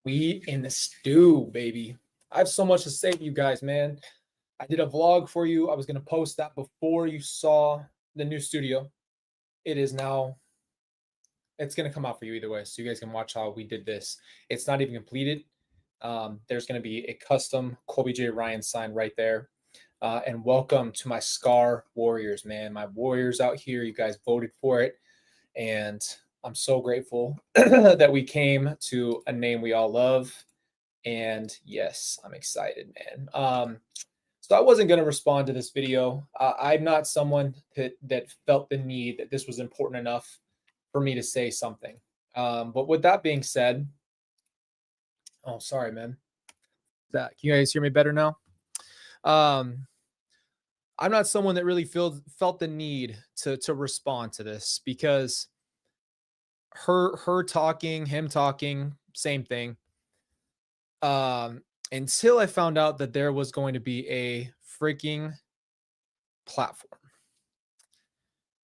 We in the stew, baby. I have so much to say to you guys, man. I did a vlog for you. I was going to post that before you saw the new studio. It is now, it's going to come out for you either way. So you guys can watch how we did this. It's not even completed. There's going to be a custom Colby J. Ryan sign right there. And welcome to my Scar Warriors, man. My Warriors out here. You guys voted for it. And I'm so grateful that we came to a name we all love. And yes, I'm excited, man. So I wasn't going to respond to this video. I'm not someone that felt the need that this was important enough for me to say something. But with that being said, oh, sorry, man. Can you guys hear me better now? I'm not someone that really felt the need to respond to this because her talking, him talking, same thing. Until I found out that there was going to be a freaking platform.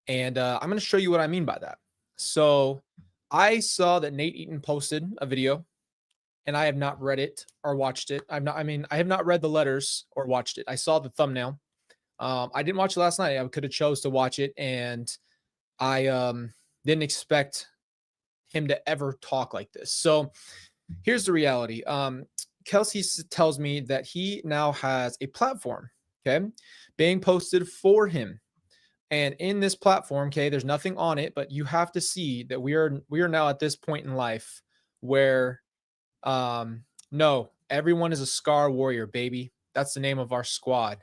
And I'm going to show you what I mean by that. So I saw that Nate Eaton posted a video and I have not read it or watched it. I have not read the letters or watched it. I saw the thumbnail. I didn't watch it last night. I could have chose to watch it, and I didn't expect him to ever talk like this. So here's the reality. Kelsey tells me that he now has a platform, okay, being posted for him. And in this platform, okay, there's nothing on it, but you have to see that we are now at this point in life where no, everyone is a Scar Warrior, baby. That's the name of our squad.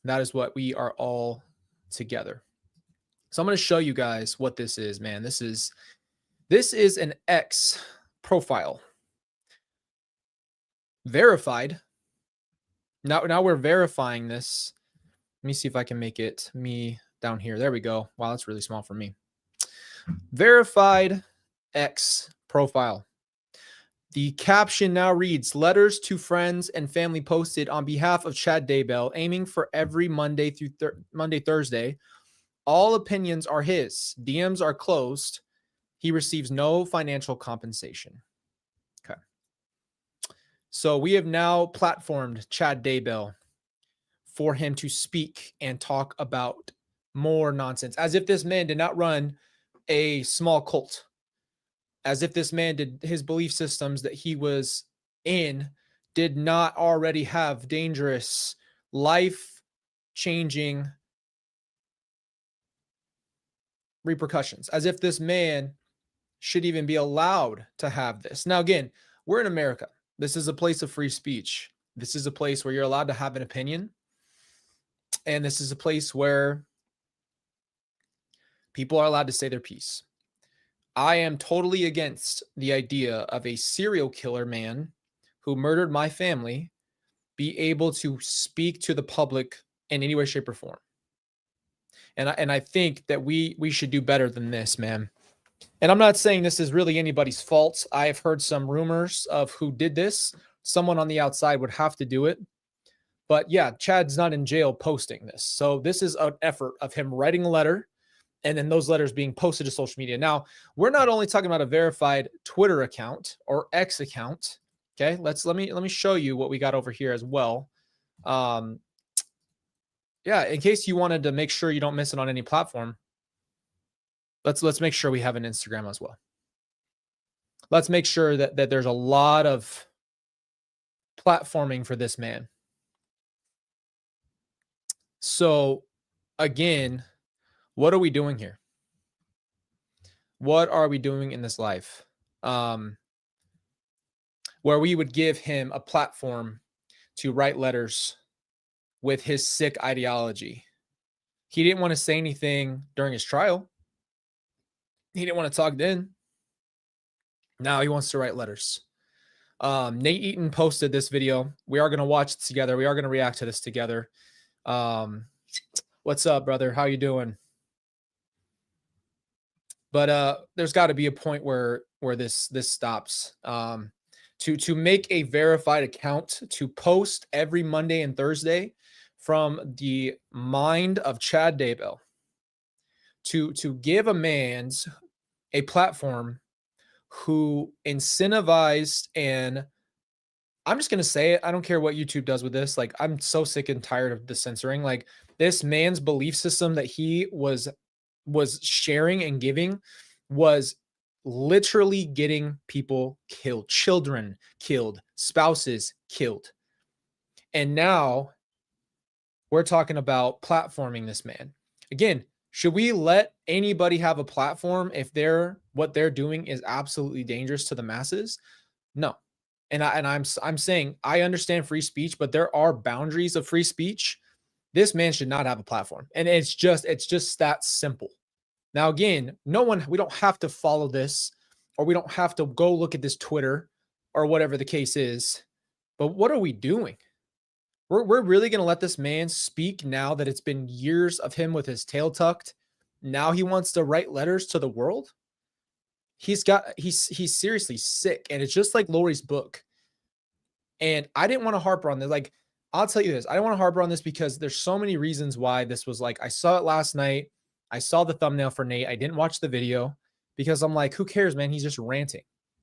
That is what we are all together. So I'm going to show you guys what this is, man. This is an X profile. Verified. Now we're verifying this. Let me see if I can make it me down here. There we go. Wow, that's really small for me. Verified X profile. The caption now reads, letters to friends and family posted on behalf of Chad Daybell, aiming for every Monday through Thursday. All opinions are his. DMs are closed. He receives no financial compensation. Okay. So we have now platformed Chad Daybell for him to speak and talk about more nonsense, as if this man did not run a small cult. As if this man did his belief systems that he was in did not already have dangerous, life-changing repercussions. As if this man should even be allowed to have this. Now, again, we're in America. This is a place of free speech. This is a place where you're allowed to have an opinion. And this is a place where people are allowed to say their piece. I am totally against the idea of a serial killer man who murdered my family be able to speak to the public in any way, shape, or form. And I think that we should do better than this, man. And I'm not saying this is really anybody's fault. I have heard some rumors of who did this. Someone on the outside would have to do it. But yeah, Chad's not in jail posting this. So this is an effort of him writing a letter and then those letters being posted to social media. Now, we're not only talking about a verified Twitter account or X account. Okay, let me show you what we got over here as well. Yeah, in case you wanted to make sure you don't miss it on any platform, let's make sure we have an Instagram as well. Let's make sure that there's a lot of platforming for this man. So again, what are we doing here? What are we doing in this life? Where we would give him a platform to write letters with his sick ideology. He didn't want to say anything during his trial. He didn't want to talk then. Now he wants to write letters. Nate Eaton posted this video. We are going to watch it together. We are going to react to this together. What's up, brother? How you doing? But there's got to be a point where this stops. To make a verified account to post every Monday and Thursday from the mind of Chad Daybell, to give a man a platform who incentivized, and I'm just gonna say it. I don't care what YouTube does with this. Like, I'm so sick and tired of the censoring. Like, this man's belief system that he was sharing and giving was literally getting people killed, children killed, spouses killed. And now we're talking about platforming this man. Again, should we let anybody have a platform if what they're doing is absolutely dangerous to the masses? No. And I'm saying I understand free speech, but there are boundaries of free speech. This man should not have a platform. And it's just that simple. Now, again, we don't have to follow this, or we don't have to go look at this Twitter or whatever the case is. But what are we doing? We're really going to let this man speak now that it's been years of him with his tail tucked. Now he wants to write letters to the world. He's seriously sick. And it's just like Lori's book. And I didn't want to harper on this. Like, I'll tell you this. I don't want to harper on this because there's so many reasons why this was like, I saw it last night. I saw the thumbnail for Nate. I didn't watch the video because I'm like, who cares, man? He's just ranting.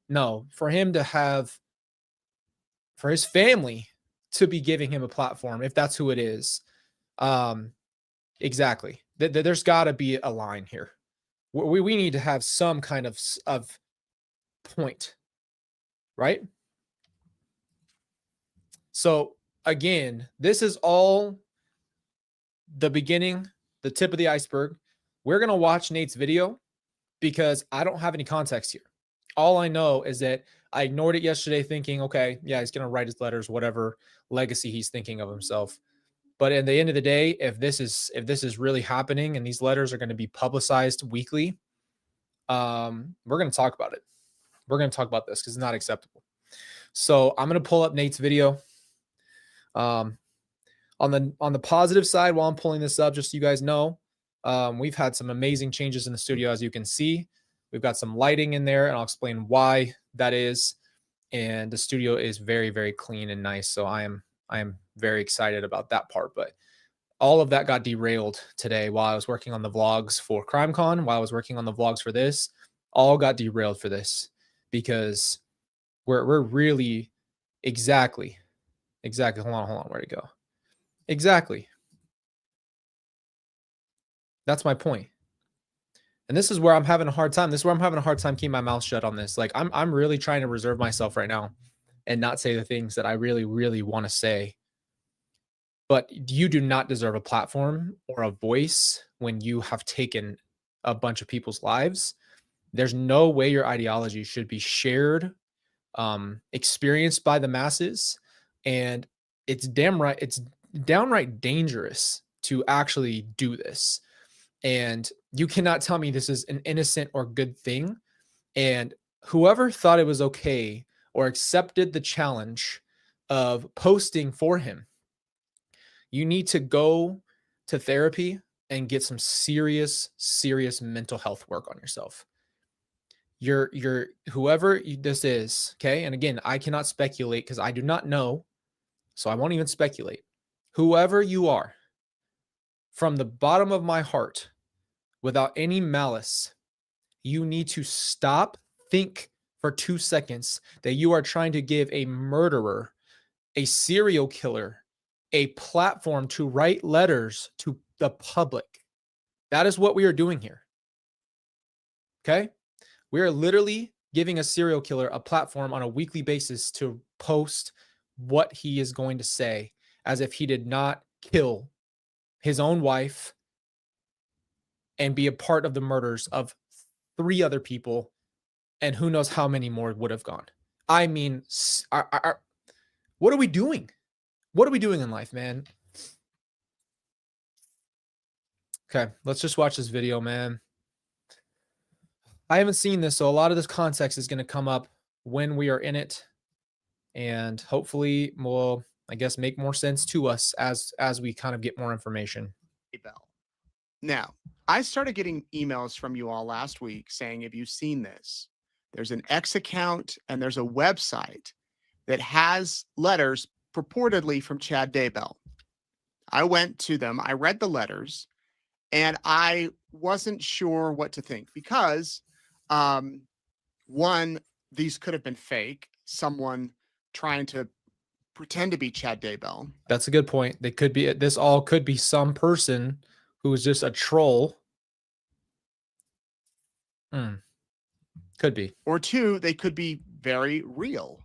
No, for his family to be giving him a platform, if that's who it is. Exactly. There's got to be a line here. We need to have some kind of point, right? So again, this is all the beginning, the tip of the iceberg. We're going to watch Nate's video because I don't have any context here. All I know is that I ignored it yesterday thinking, okay, yeah, he's going to write his letters, whatever legacy he's thinking of himself. But at the end of the day, if this is really happening and these letters are going to be publicized weekly, we're going to talk about it. We're going to talk about this because it's not acceptable. So I'm going to pull up Nate's video. On the positive side, while I'm pulling this up, just so you guys know, we've had some amazing changes in the studio, as you can see. We've got some lighting in there, and I'll explain why that is. And the studio is very, very clean and nice. So I am very excited about that part. But all of that got derailed today while I was working on the vlogs for CrimeCon, while I was working on the vlogs for this, all got derailed for this because we're really exactly. Hold on. Where'd it go? Exactly. That's my point. And this is where I'm having a hard time. This is where I'm having a hard time keeping my mouth shut on this. Like, I'm really trying to reserve myself right now and not say the things that I really, really want to say. But you do not deserve a platform or a voice when you have taken a bunch of people's lives. There's no way your ideology should be shared, experienced by the masses. And it's downright dangerous to actually do this. And you cannot tell me this is an innocent or good thing. And whoever thought it was okay or accepted the challenge of posting for him, you need to go to therapy and get some serious mental health work on yourself. You're whoever this is, okay? And again, I cannot speculate because I do not know. So I won't even speculate. Whoever you are, from the bottom of my heart, without any malice, you need to think for 2 seconds that you are trying to give a murderer, a serial killer, a platform to write letters to the public. That is what we are doing here. Okay? We are literally giving a serial killer a platform on a weekly basis to post what he is going to say as if he did not kill his own wife and be a part of the murders of 3 other people, and who knows how many more would have gone. I mean, what are we doing? What are we doing in life, man? Okay, let's just watch this video, man. I haven't seen this, so a lot of this context is going to come up when we are in it, and hopefully will, I guess, make more sense to us as we kind of get more information. Now, I started getting emails from you all last week saying, have you seen this? There's an X account and there's a website that has letters purportedly from Chad Daybell. I went to them, I read the letters, and I wasn't sure what to think because, one, these could have been fake. Someone trying to pretend to be Chad Daybell. That's a good point. They could be, this all could be some person who is just a troll. Could be. Or two, they could be very real.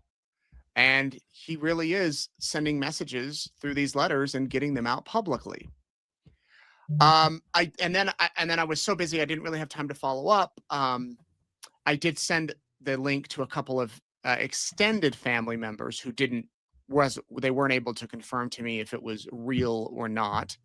And he really is sending messages through these letters and getting them out publicly. I was so busy I didn't really have time to follow up. I did send the link to a couple of extended family members who they weren't able to confirm to me if it was real or not.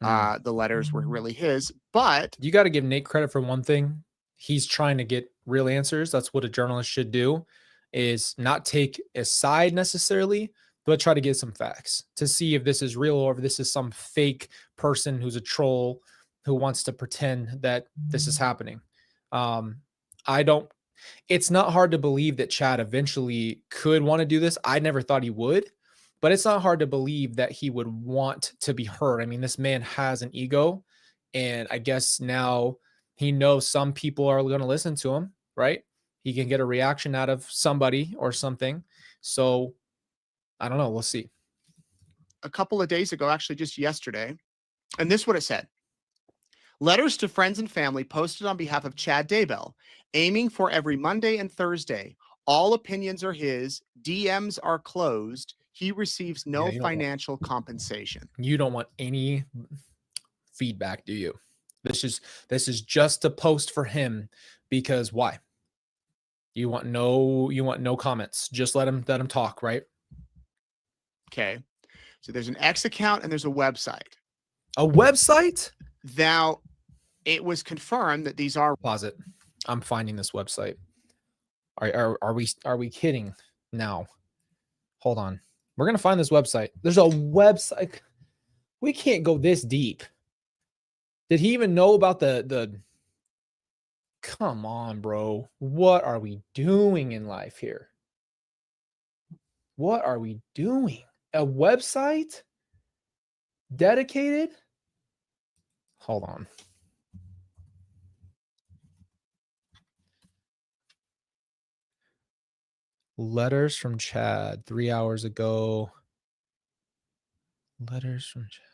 The letters were really his, but you got to give Nate credit for one thing. He's trying to get real answers. That's what a journalist should do, is not take a side necessarily, but try to get some facts to see if this is real or if this is some fake person who's a troll who wants to pretend that this is happening. It's not hard to believe that Chad eventually could want to do this. I never thought he would, but it's not hard to believe that he would want to be heard. I mean, this man has an ego, and I guess now he knows some people are going to listen to him, right? He can get a reaction out of somebody or something. So I don't know. We'll see. A couple of days ago, actually just yesterday, and this is what it said. Letters to friends and family posted on behalf of Chad Daybell, aiming for every Monday and Thursday. All opinions are his. DMs are closed. He receives no financial compensation. You don't want any feedback, do you? This is just a post for him, because why? You want no comments. Just let him talk, right? Okay. So there's an X account and there's a website. A website? Now, it was confirmed that these are. Pause it. I'm finding this website. Are we kidding now? Hold on. We're gonna find this website. There's a website. We can't go this deep. Did he even know about the? Come on, bro. What are we doing in life here? What are we doing? A website dedicated? Hold on. Letters from Chad 3 hours ago. Letters from Chad.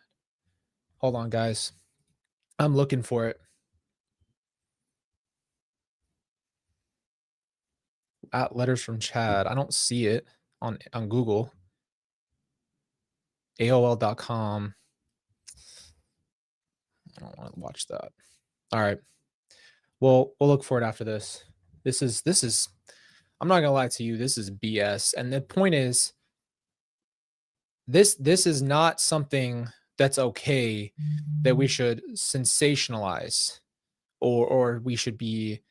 Hold on, guys. I'm looking for it. At letters from Chad. I don't see it on Google. AOL.com. I don't want to watch that. All right. Well, we'll look for it after this. This is I'm not gonna lie to you, this is BS. And the point is, this is not something that's okay that we should sensationalize, or we should be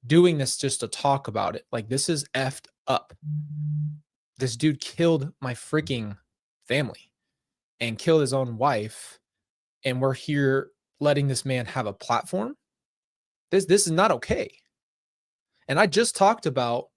doing this just to talk about it. Like, this is effed up. This dude killed my freaking family and killed his own wife, and we're here letting this man have a platform. This is not okay. And I just talked about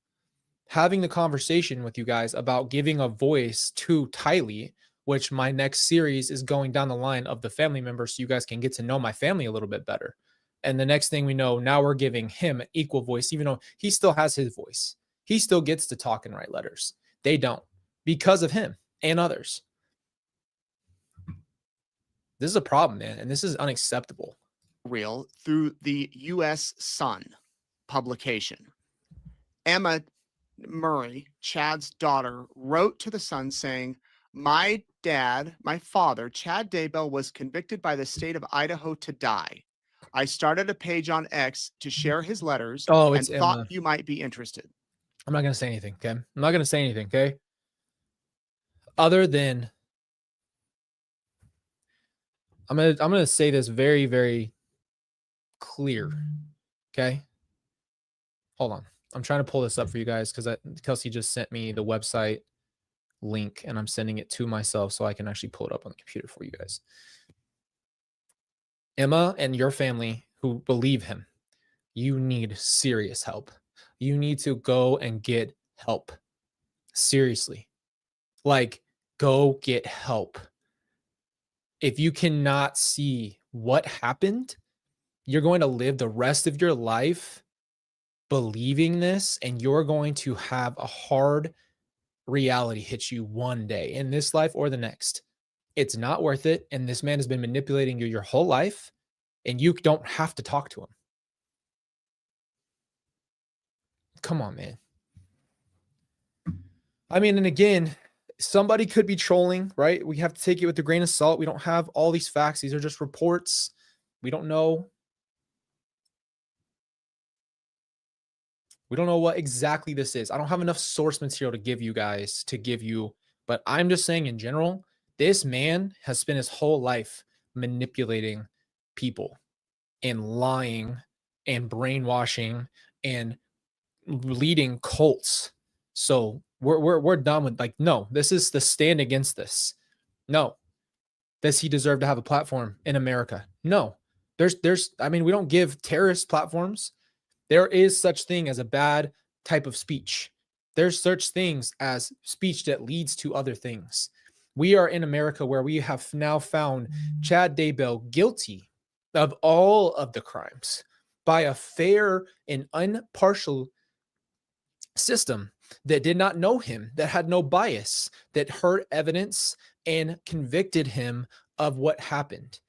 having the conversation with you guys about giving a voice to Tylee, which my next series is going down the line of the family members, so you guys can get to know my family a little bit better. And the next thing we know, now we're giving him an equal voice, even though he still has his voice. He still gets to talk and write letters. They don't, because of him and others. This is a problem, man, and this is unacceptable. Real through the U.S. Sun publication. Emma Murray, Chad's daughter, wrote to the Sun saying, my father, Chad Daybell, was convicted by the state of Idaho to die. I started a page on X to share his letters and thought you might be interested. I'm not going to say anything, okay? I'm not going to say anything, okay? Other than, I'm going to say this very, very clear, okay? Hold on. I'm trying to pull this up for you guys because Kelsey just sent me the website link, and I'm sending it to myself so I can actually pull it up on the computer for you guys. Emma and your family who believe him, you need serious help. You need to go and get help. Seriously. Like, go get help. If you cannot see what happened, you're going to live the rest of your life believing this, and you're going to have a hard reality hit you one day in this life or the next. It's not worth it. And this man has been manipulating you your whole life, and you don't have to talk to him. Come on, man. I mean, and again, somebody could be trolling, right? We have to take it with a grain of salt. We don't have all these facts. These are just reports. We don't know. We don't know what exactly this is. I don't have enough source material to give you, but I'm just saying in general, this man has spent his whole life manipulating people and lying and brainwashing and leading cults. So we're done with, like, no, this is the stand against this. No. Does he deserve to have a platform in America? No. I mean, we don't give terrorist platforms. There is such thing as a bad type of speech. There's such things as speech that leads to other things. We are in America where we have now found Chad Daybell guilty of all of the crimes by a fair and impartial system that did not know him, that had no bias, that heard evidence and convicted him of what happened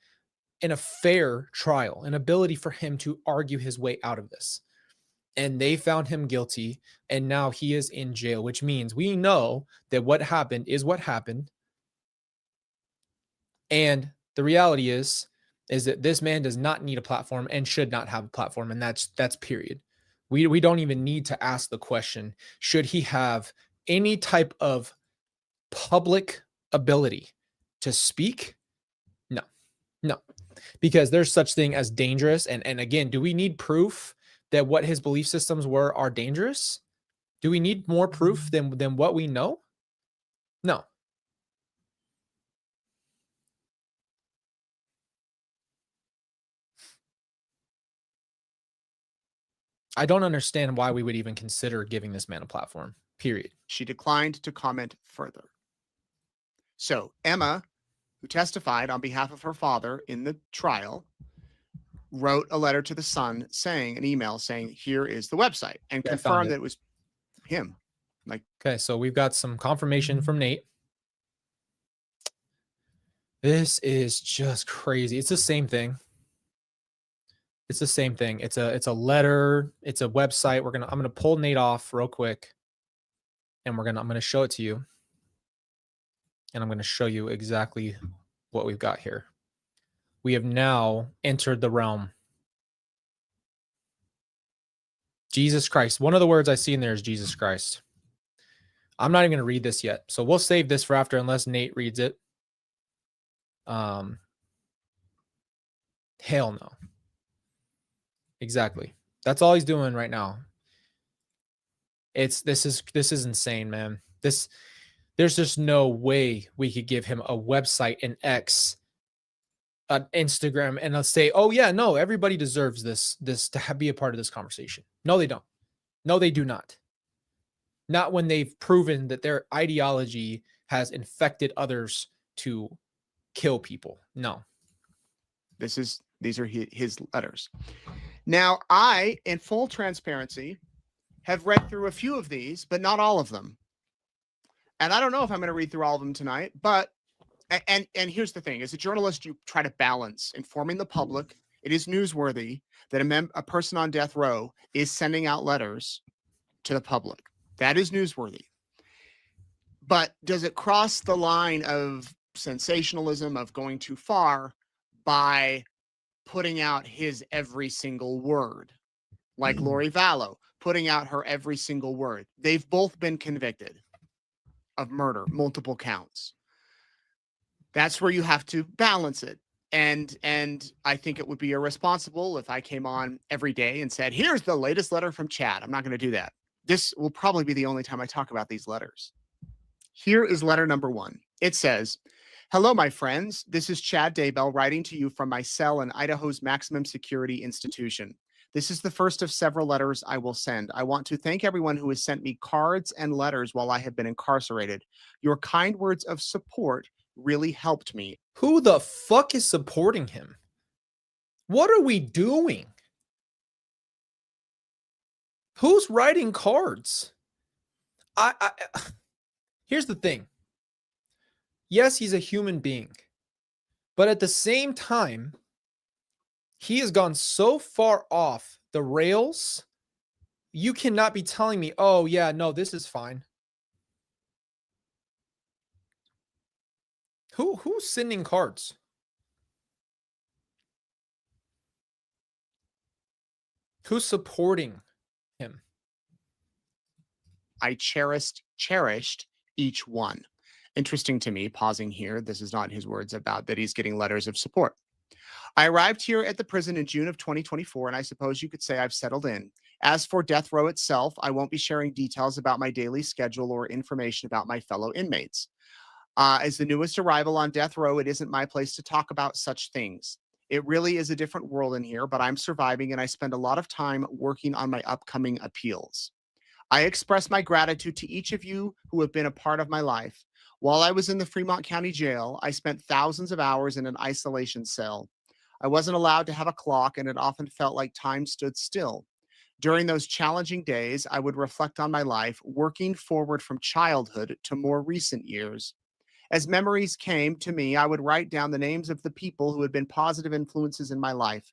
in a fair trial, an ability for him to argue his way out of this. And they found him guilty, and now he is in jail, which means we know that what happened is what happened. And the reality is that this man does not need a platform and should not have a platform, and that's period. We don't even need to ask the question, should he have any type of public ability to speak? No, because there's such thing as dangerous. And again, do we need proof that what his belief systems are dangerous? Do we need more proof than what we know? No. I don't understand why we would even consider giving this man a platform, period. She declined to comment further. So Emma, who testified on behalf of her father in the trial, wrote a letter to the Sun saying, an email saying, here is the website, and confirmed that it was him. Like, okay, so we've got some confirmation from Nate. This is just crazy. It's the same thing. It's the same thing. It's a letter. It's a website. I'm gonna pull Nate off real quick, and I'm gonna show it to you, and I'm gonna show you exactly what we've got here. We have now entered the realm. Jesus Christ. One of the words I see in there is Jesus Christ. I'm not even gonna read this yet, so we'll save this for after, unless Nate reads it. Hell no. Exactly. That's all he's doing right now. This is insane, man. There's just no way we could give him a website, an X, an Instagram, and let's say, oh yeah, no, everybody deserves this to be a part of this conversation. No, they don't. No, they do not. Not when they've proven that their ideology has infected others to kill people. No. These are his letters. Now, I, in full transparency, have read through a few of these, but not all of them. And I don't know if I'm going to read through all of them tonight, but, and here's the thing. As a journalist, you try to balance informing the public. It is newsworthy that a person on death row is sending out letters to the public. That is newsworthy. But does it cross the line of sensationalism, of going too far by putting out his every single word? Like Lori Vallow, putting out her every single word. They've both been convicted of murder, multiple counts. That's where you have to balance it. And I think it would be irresponsible if I came on every day and said, here's the latest letter from Chad. I'm not going to do that. This will probably be the only time I talk about these letters. Here is letter number 1. It says, hello, my friends. This is Chad Daybell writing to you from my cell in Idaho's maximum security institution. This is the first of several letters I will send. I want to thank everyone who has sent me cards and letters while I have been incarcerated. Your kind words of support really helped me. Who the fuck is supporting him? What are we doing? Who's writing cards? I Here's the thing. Yes, he's a human being. But at the same time, he has gone so far off the rails. You cannot be telling me, "Oh yeah, no, this is fine." Who's sending cards? Who's supporting him? I cherished each one. Interesting to me, pausing here, this is not his words about that he's getting letters of support. I arrived here at the prison in June of 2024, and I suppose you could say I've settled in. As for death row itself, I won't be sharing details about my daily schedule or information about my fellow inmates. As the newest arrival on death row, it isn't my place to talk about such things. It really is a different world in here, but I'm surviving and I spend a lot of time working on my upcoming appeals. I express my gratitude to each of you who have been a part of my life. While I was in the Fremont County Jail, I spent thousands of hours in an isolation cell. I wasn't allowed to have a clock, and it often felt like time stood still. During those challenging days, I would reflect on my life, working forward from childhood to more recent years. As memories came to me, I would write down the names of the people who had been positive influences in my life.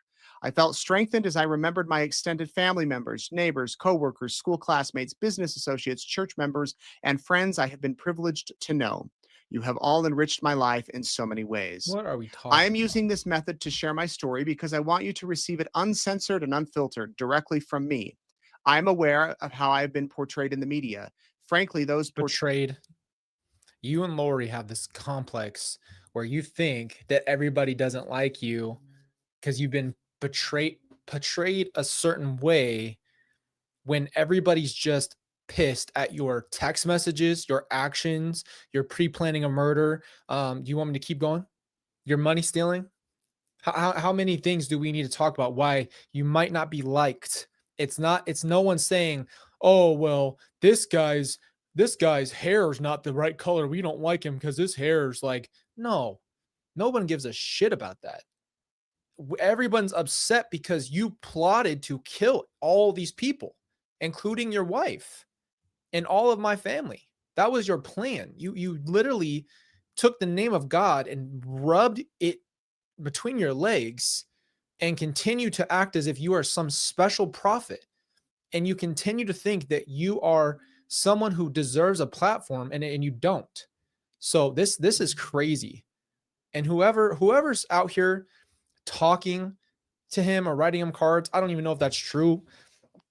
I felt strengthened as I remembered my extended family members, neighbors, coworkers, school classmates, business associates, church members, and friends I have been privileged to know. You have all enriched my life in so many ways. What are we I am talking about? using this method to share my story because I want you to receive it uncensored and unfiltered directly from me. I'm aware of how I have been portrayed in the media. Frankly, those Betrayed. You and Lori have this complex where you think that everybody doesn't like you because you've been portrayed a certain way when everybody's just pissed at your text messages, your actions, your pre-planning a murder. Do you want me to keep going? Your money stealing? How many things do we need to talk about why you might not be liked? It's no one saying, "Oh, well, this guy's hair is not the right color. We don't like him because his hair is like." No. No one gives a shit about that. Everyone's upset because you plotted to kill all these people, including your wife and all of my family. That was your plan. You literally took the name of God and rubbed it between your legs and continue to act as if you are some special prophet, and you continue to think that you are someone who deserves a platform, and you don't. So this is crazy. And whoever's out here talking to him or writing him cards, I don't even know if that's true.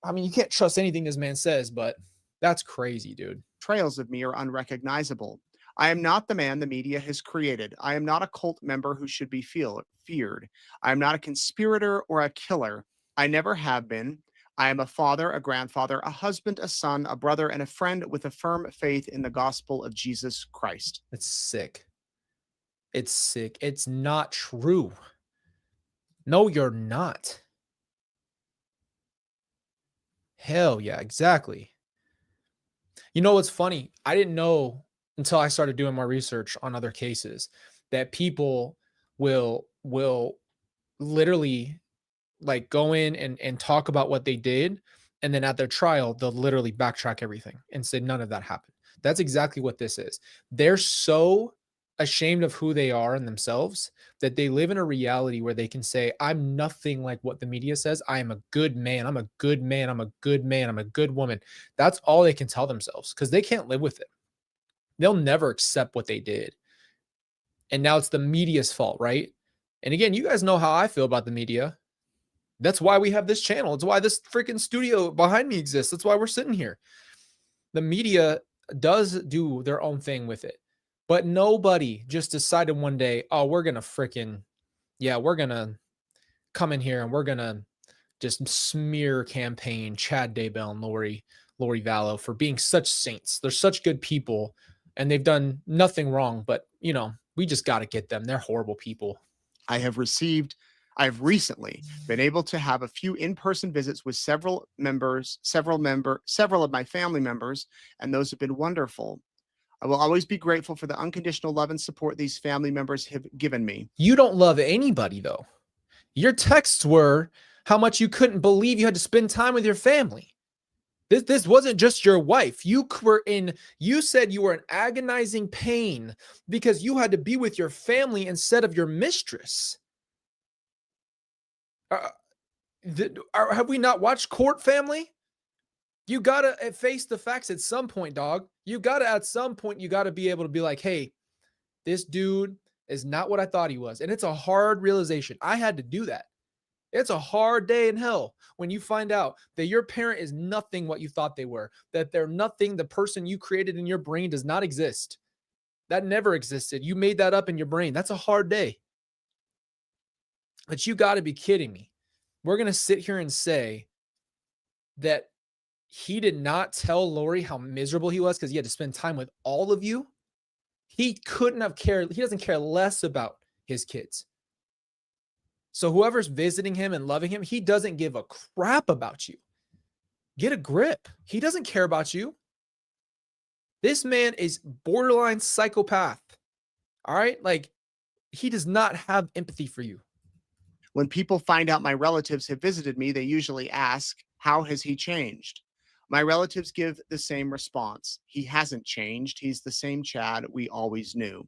I mean, you can't trust anything this man says, but that's crazy, dude. portrayals of me are unrecognizable. I am not the man the media has created. I am not a cult member who should be feared. I am not a conspirator or a killer. I never have been. I am a father, a grandfather, a husband, a son, a brother, and a friend with a firm faith in the gospel of Jesus Christ. It's sick. It's sick. It's not true. No, you're not. Hell yeah, exactly. You know what's funny? I didn't know until I started doing more research on other cases that people will literally like go in and talk about what they did, and then at their trial they'll literally backtrack everything and say none of that happened. That's exactly what this is. They're so ashamed of who they are and themselves that they live in a reality where they can say, I'm nothing like what the media says. I am a good man. I'm a good man. I'm a good man. I'm a good woman. That's all they can tell themselves because they can't live with it. They'll never accept what they did. And now it's the media's fault, right? And again, you guys know how I feel about the media. That's why we have this channel. It's why this freaking studio behind me exists. That's why we're sitting here. The media does do their own thing with it. But nobody just decided one day, oh, we're going to freaking, yeah, we're going to come in here and we're going to just smear campaign Chad Daybell and Lori Vallow for being such saints. They're such good people and they've done nothing wrong, but we just got to get them. They're horrible people. I've recently been able to have a few in-person visits with several of my family members, and those have been wonderful. I will always be grateful for the unconditional love and support these family members have given me. You don't love anybody though. Your texts were how much you couldn't believe you had to spend time with your family. This wasn't just your wife. You said you were in agonizing pain because you had to be with your family instead of your mistress. Uh, have we not watched Court, family? You gotta face the facts at some point, dog. At some point, you gotta be able to be like, hey, this dude is not what I thought he was. And it's a hard realization. I had to do that. It's a hard day in hell when you find out that your parent is nothing what you thought they were, that they're nothing. The person you created in your brain does not exist. That never existed. You made that up in your brain. That's a hard day. But you got to be kidding me. We're going to sit here and say that he did not tell Lori how miserable he was because he had to spend time with all of you. He couldn't have cared. He doesn't care less about his kids. So whoever's visiting him and loving him, he doesn't give a crap about you. Get a grip. He doesn't care about you. This man is borderline psychopath. All right? Like, he does not have empathy for you. When people find out my relatives have visited me, they usually ask, how has he changed? My relatives give the same response. He hasn't changed. He's the same Chad we always knew.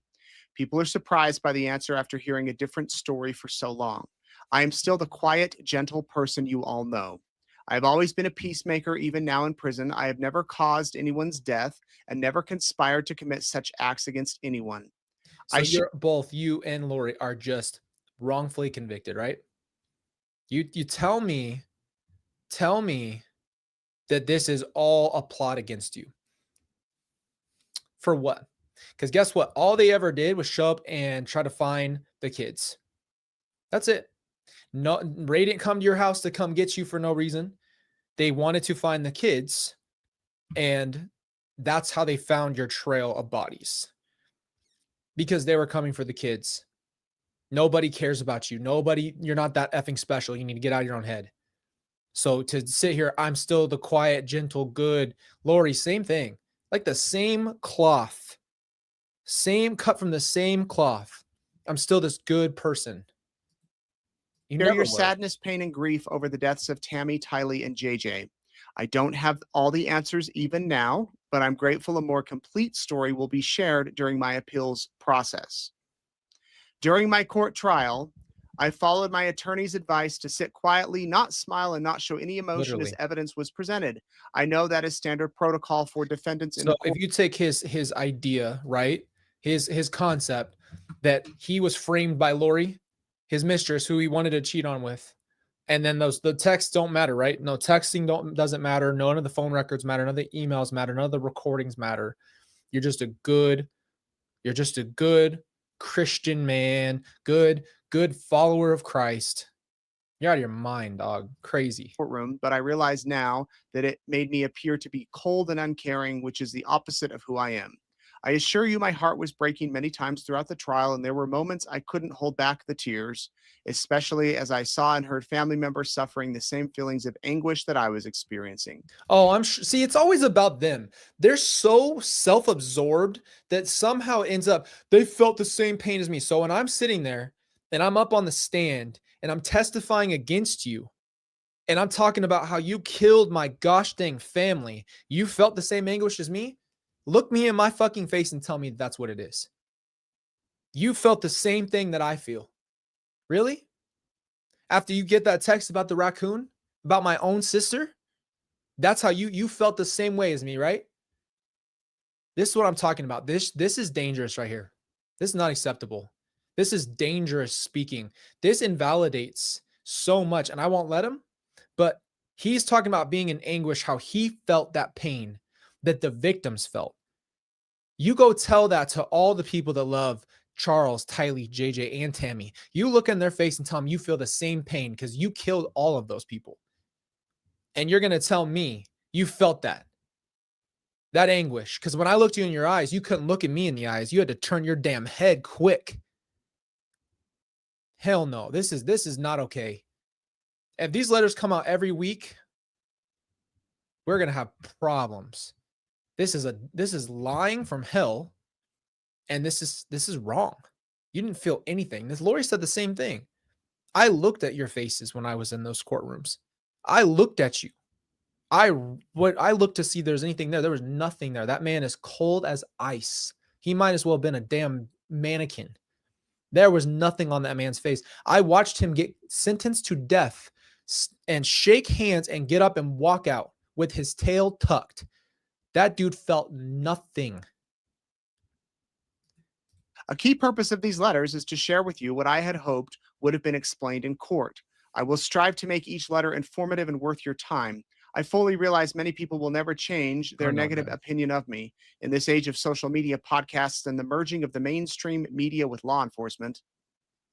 People are surprised by the answer after hearing a different story for so long. I am still the quiet, gentle person you all know. I have always been a peacemaker, even now in prison. I have never caused anyone's death and never conspired to commit such acts against anyone. So both you and Lori are just wrongfully convicted, right? You tell me that this is all a plot against you. For what? Because guess what? All they ever did was show up and try to find the kids. That's it. No, Ray didn't come to your house to come get you for no reason. They wanted to find the kids, and that's how they found your trail of bodies. Because they were coming for the kids. Nobody cares about you. You're not that effing special. You need to get out of your own head. So to sit here, I'm still the quiet, gentle, good. Lori, same thing. Like the same cloth. Same cut from the same cloth. I'm still this good person. Share your sadness, pain, and grief over the deaths of Tammy, Tylee, and JJ. I don't have all the answers even now, but I'm grateful a more complete story will be shared during my appeals process. During my court trial, I followed my attorney's advice to sit quietly, not smile, and not show any emotion as evidence was presented. I know that is standard protocol for defendants in the court. If you take his idea, right, his concept that he was framed by Lori, his mistress, who he wanted to cheat on with, and then the texts don't matter, right? No texting doesn't matter. None of the phone records matter. None of the emails matter. None of the recordings matter. You're just a good Christian man, good follower of Christ. You're out of your mind, dog. Crazy. Courtroom, but I realize now that it made me appear to be cold and uncaring, which is the opposite of who I am. I assure you my heart was breaking many times throughout the trial, and there were moments I couldn't hold back the tears, especially as I saw and heard family members suffering the same feelings of anguish that I was experiencing. Oh, I'm sure. See, it's always about them. They're so self-absorbed that somehow it ends up, they felt the same pain as me. So when I'm sitting there and I'm up on the stand and I'm testifying against you, and I'm talking about how you killed my gosh dang family, you felt the same anguish as me? Look me in my fucking face and tell me that's what it is. You felt the same thing that I feel. Really? After you get that text about the raccoon, about my own sister, that's how you felt the same way as me, right? This is what I'm talking about. This is dangerous right here. This is not acceptable. This is dangerous speaking. This invalidates so much, and I won't let him. But he's talking about being in anguish, how he felt that pain that the victims felt. You go tell that to all the people that love Charles, Tylee, JJ, and Tammy. You look in their face and tell them you feel the same pain because you killed all of those people. And you're going to tell me you felt that anguish. Because when I looked you in your eyes, you couldn't look at me in the eyes. You had to turn your damn head quick. Hell no. This is not okay. If these letters come out every week, we're going to have problems. This is lying from hell, and this is wrong. You didn't feel anything. This Lori said the same thing. I looked at your faces when I was in those courtrooms. I looked at you. I looked to see if there's anything there. There was nothing there. That man is cold as ice. He might as well have been a damn mannequin. There was nothing on that man's face. I watched him get sentenced to death and shake hands and get up and walk out with his tail tucked. That dude felt nothing. A key purpose of these letters is to share with you what I had hoped would have been explained in court. I will strive to make each letter informative and worth your time. I fully realize many people will never change their negative opinion of me. In this age of social media, podcasts, and the merging of the mainstream media with law enforcement,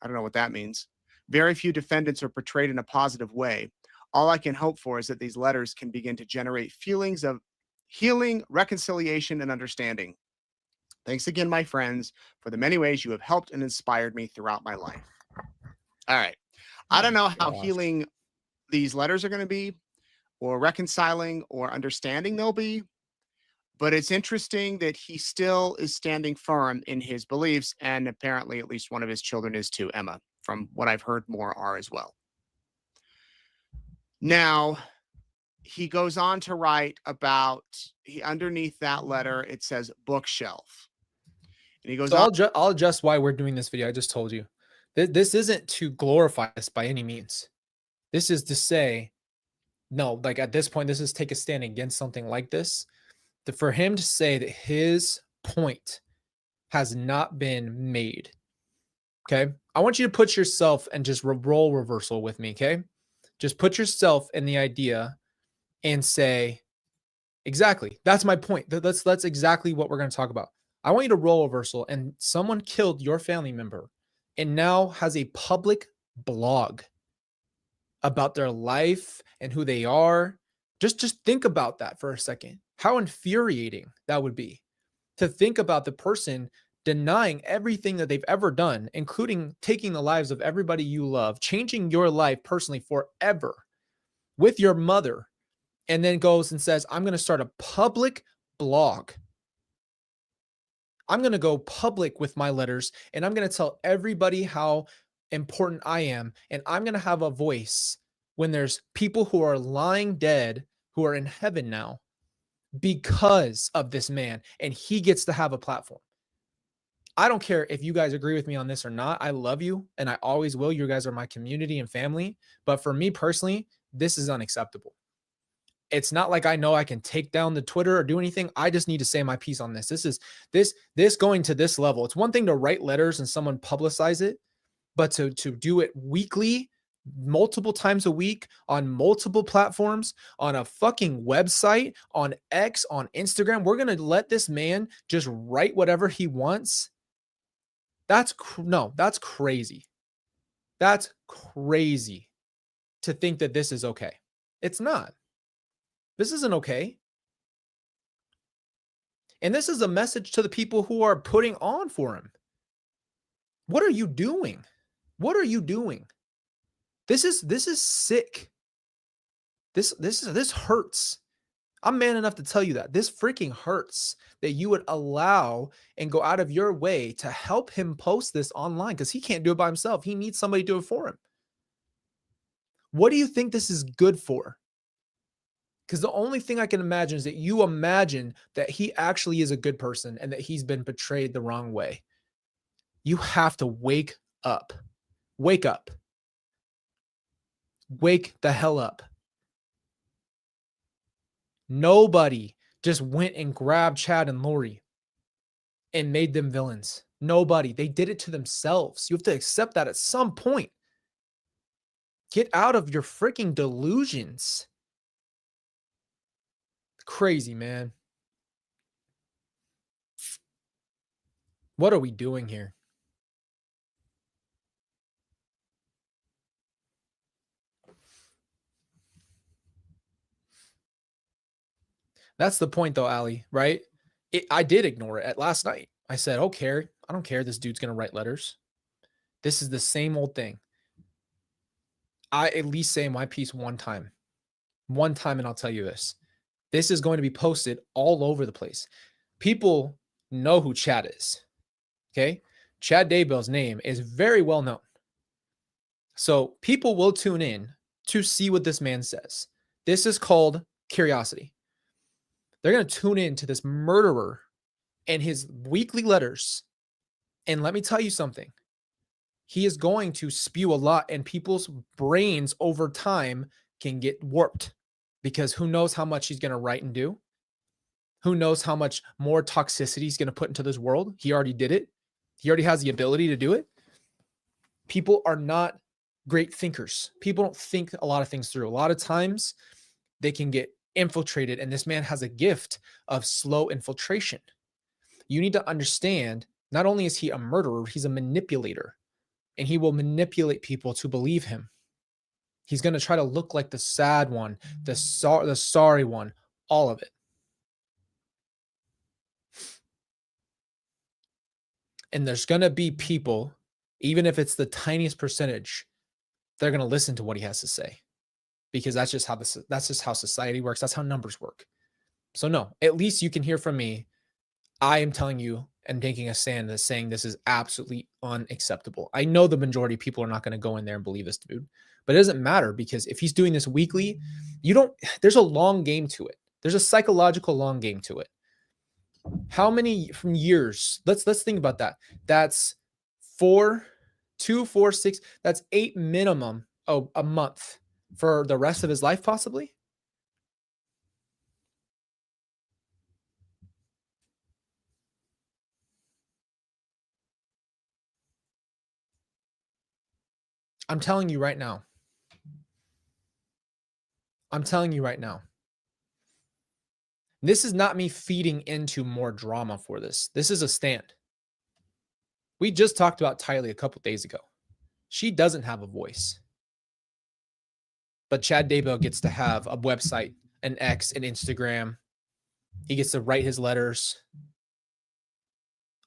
I don't know what that means. Very few defendants are portrayed in a positive way. All I can hope for is that these letters can begin to generate feelings of healing, reconciliation, and understanding. Thanks again, my friends, for the many ways you have helped and inspired me throughout my life. All right. I don't know how healing these letters are going to be, or reconciling or understanding they'll be, but it's interesting that he still is standing firm in his beliefs, and apparently at least one of his children is too. Emma, from what I've heard, more are as well. Now, he goes on to write about, underneath that letter, it says bookshelf. And he goes on. I'll adjust why we're doing this video. I just told you. This isn't to glorify this by any means. This is to say, no, like at this point, this is take a stand against something like this. For him to say that his point has not been made. Okay. I want you to put yourself and just role reversal with me. Okay. Just put yourself in the idea and say, exactly. That's my point. That's exactly what we're going to talk about. I want you to role reversal, and someone killed your family member and now has a public blog about their life and who they are. Just think about that for a second. How infuriating that would be to think about the person denying everything that they've ever done, including taking the lives of everybody you love, changing your life personally forever with your mother, and then goes and says, I'm going to start a public blog. I'm going to go public with my letters, and I'm going to tell everybody how important I am. And I'm going to have a voice when there's people who are lying dead, who are in heaven now because of this man, and he gets to have a platform. I don't care if you guys agree with me on this or not. I love you, and I always will. You guys are my community and family. But for me personally, this is unacceptable. It's not like I know I can take down the Twitter or do anything. I just need to say my piece on this. This going to this level. It's one thing to write letters and someone publicize it, but to do it weekly, multiple times a week on multiple platforms, on a fucking website, on X, on Instagram, we're going to let this man just write whatever he wants. That's crazy. That's crazy to think that this is okay. It's not. This isn't okay. And this is a message to the people who are putting on for him. What are you doing? What are you doing? This is sick. This hurts. I'm man enough to tell you that. This freaking hurts that you would allow and go out of your way to help him post this online, because he can't do it by himself. He needs somebody to do it for him. What do you think this is good for? Because the only thing I can imagine is that you imagine that he actually is a good person and that he's been portrayed the wrong way. You have to wake up. Wake up. Wake the hell up. Nobody just went and grabbed Chad and Lori and made them villains. Nobody. They did it to themselves. You have to accept that at some point. Get out of your freaking delusions. Crazy, man. What are we doing here? That's the point, though, Ali, right? I did ignore it last night. I said, I don't care. This dude's going to write letters. This is the same old thing. I at least say my piece one time, and I'll tell you this. This is going to be posted all over the place. People know who Chad is. Okay? Chad Daybell's name is very well known. So people will tune in to see what this man says. This is called curiosity. They're going to tune in to this murderer and his weekly letters. And let me tell you something. He is going to spew a lot, and people's brains over time can get warped, because who knows how much he's going to write and do? Who knows how much more toxicity he's going to put into this world? He already did it. He already has the ability to do it. People are not great thinkers. People don't think a lot of things through. A lot of times they can get infiltrated, and this man has a gift of slow infiltration. You need to understand, not only is he a murderer, he's a manipulator, and he will manipulate people to believe him. He's going to try to look like the sad one, the sorry one, all of it. And there's going to be people, even if it's the tiniest percentage, they're going to listen to what he has to say, because that's just how society works. That's how numbers work. So no, at least you can hear from me. I am telling you and taking a stand that's saying this is absolutely unacceptable. I know the majority of people are not going to go in there and believe this dude, but it doesn't matter, because if he's doing this weekly, there's a long game to it. There's a psychological long game to it. How many from years? Let's think about that. That's 4, 2, 4, 6. That's 8 minimum a month for the rest of his life, possibly. I'm telling you right now. This is not me feeding into more drama for this. This is a stand. We just talked about Tylee a couple days ago. She doesn't have a voice. But Chad Daybell gets to have a website, an X, an Instagram. He gets to write his letters.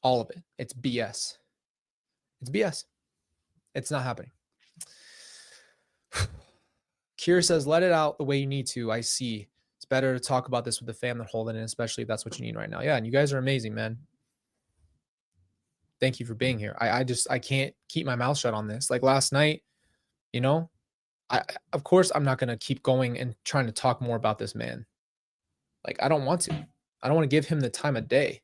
All of it. It's BS. It's BS. It's not happening. Kira says, let it out the way you need to. I see. It's better to talk about this with the fam than hold it in, especially if that's what you need right now. Yeah, and you guys are amazing, man. Thank you for being here. I can't keep my mouth shut on this. Like last night, of course I'm not going to keep going and trying to talk more about this man. Like, I don't want to. I don't want to give him the time of day.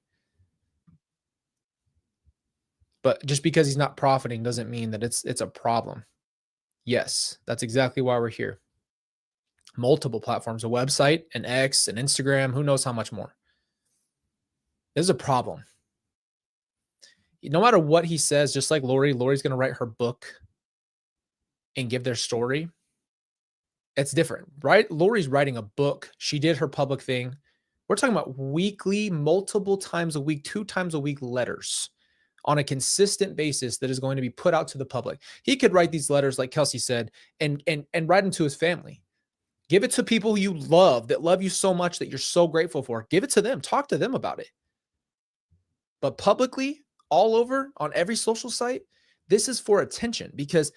But just because he's not profiting doesn't mean that it's a problem. Yes, that's exactly why we're here. Multiple platforms, a website, an X, an Instagram, who knows how much more. This is a problem. No matter what he says, just like Lori's going to write her book and give their story. It's different, right? Lori's writing a book. She did her public thing. We're talking about weekly, multiple times a week, 2 times a week letters on a consistent basis that is going to be put out to the public. He could write these letters, like Kelsey said, and write them to his family. Give it to people you love, that love you so much, that you're so grateful for. Give it to them. Talk to them about it. But publicly, all over, on every social site, this is for attention, because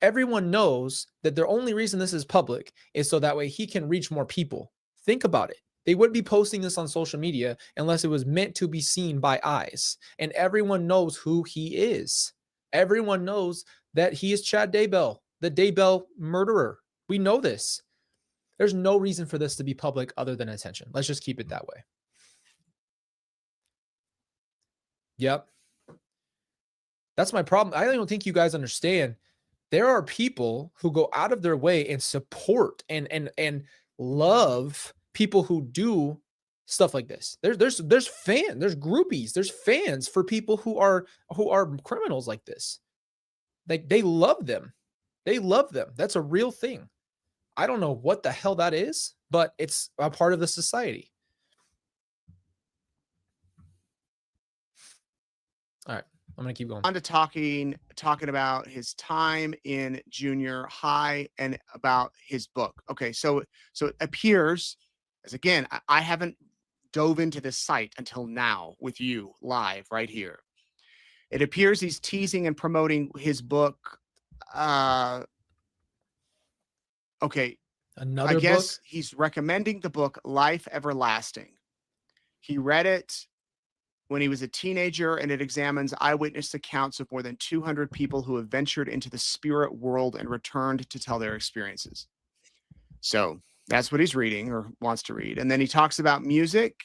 everyone knows that the only reason this is public is so that way he can reach more people. Think about it. They wouldn't be posting this on social media unless it was meant to be seen by eyes. And everyone knows who he is. Everyone knows that he is Chad Daybell, the Daybell murderer. We know this. There's no reason for this to be public other than attention. Let's just keep it that way. Yep. That's my problem. I don't think you guys understand. There are people who go out of their way and support and love people who do stuff like this. There's fans, there's groupies, there's fans for people who are criminals like this. Like, they love them. They love them. That's a real thing. I don't know what the hell that is, but it's a part of the society. All right, I'm going to keep going. On to talking about his time in junior high and about his book. Okay, so it appears, as again, I haven't dove into this site until now with you live right here. It appears he's teasing and promoting his book. Okay. Another I guess book? he's recommending the book Life Everlasting. He read it when he was a teenager, and it examines eyewitness accounts of more than 200 people who have ventured into the spirit world and returned to tell their experiences. So That's what he's reading or wants to read. And then he talks about music.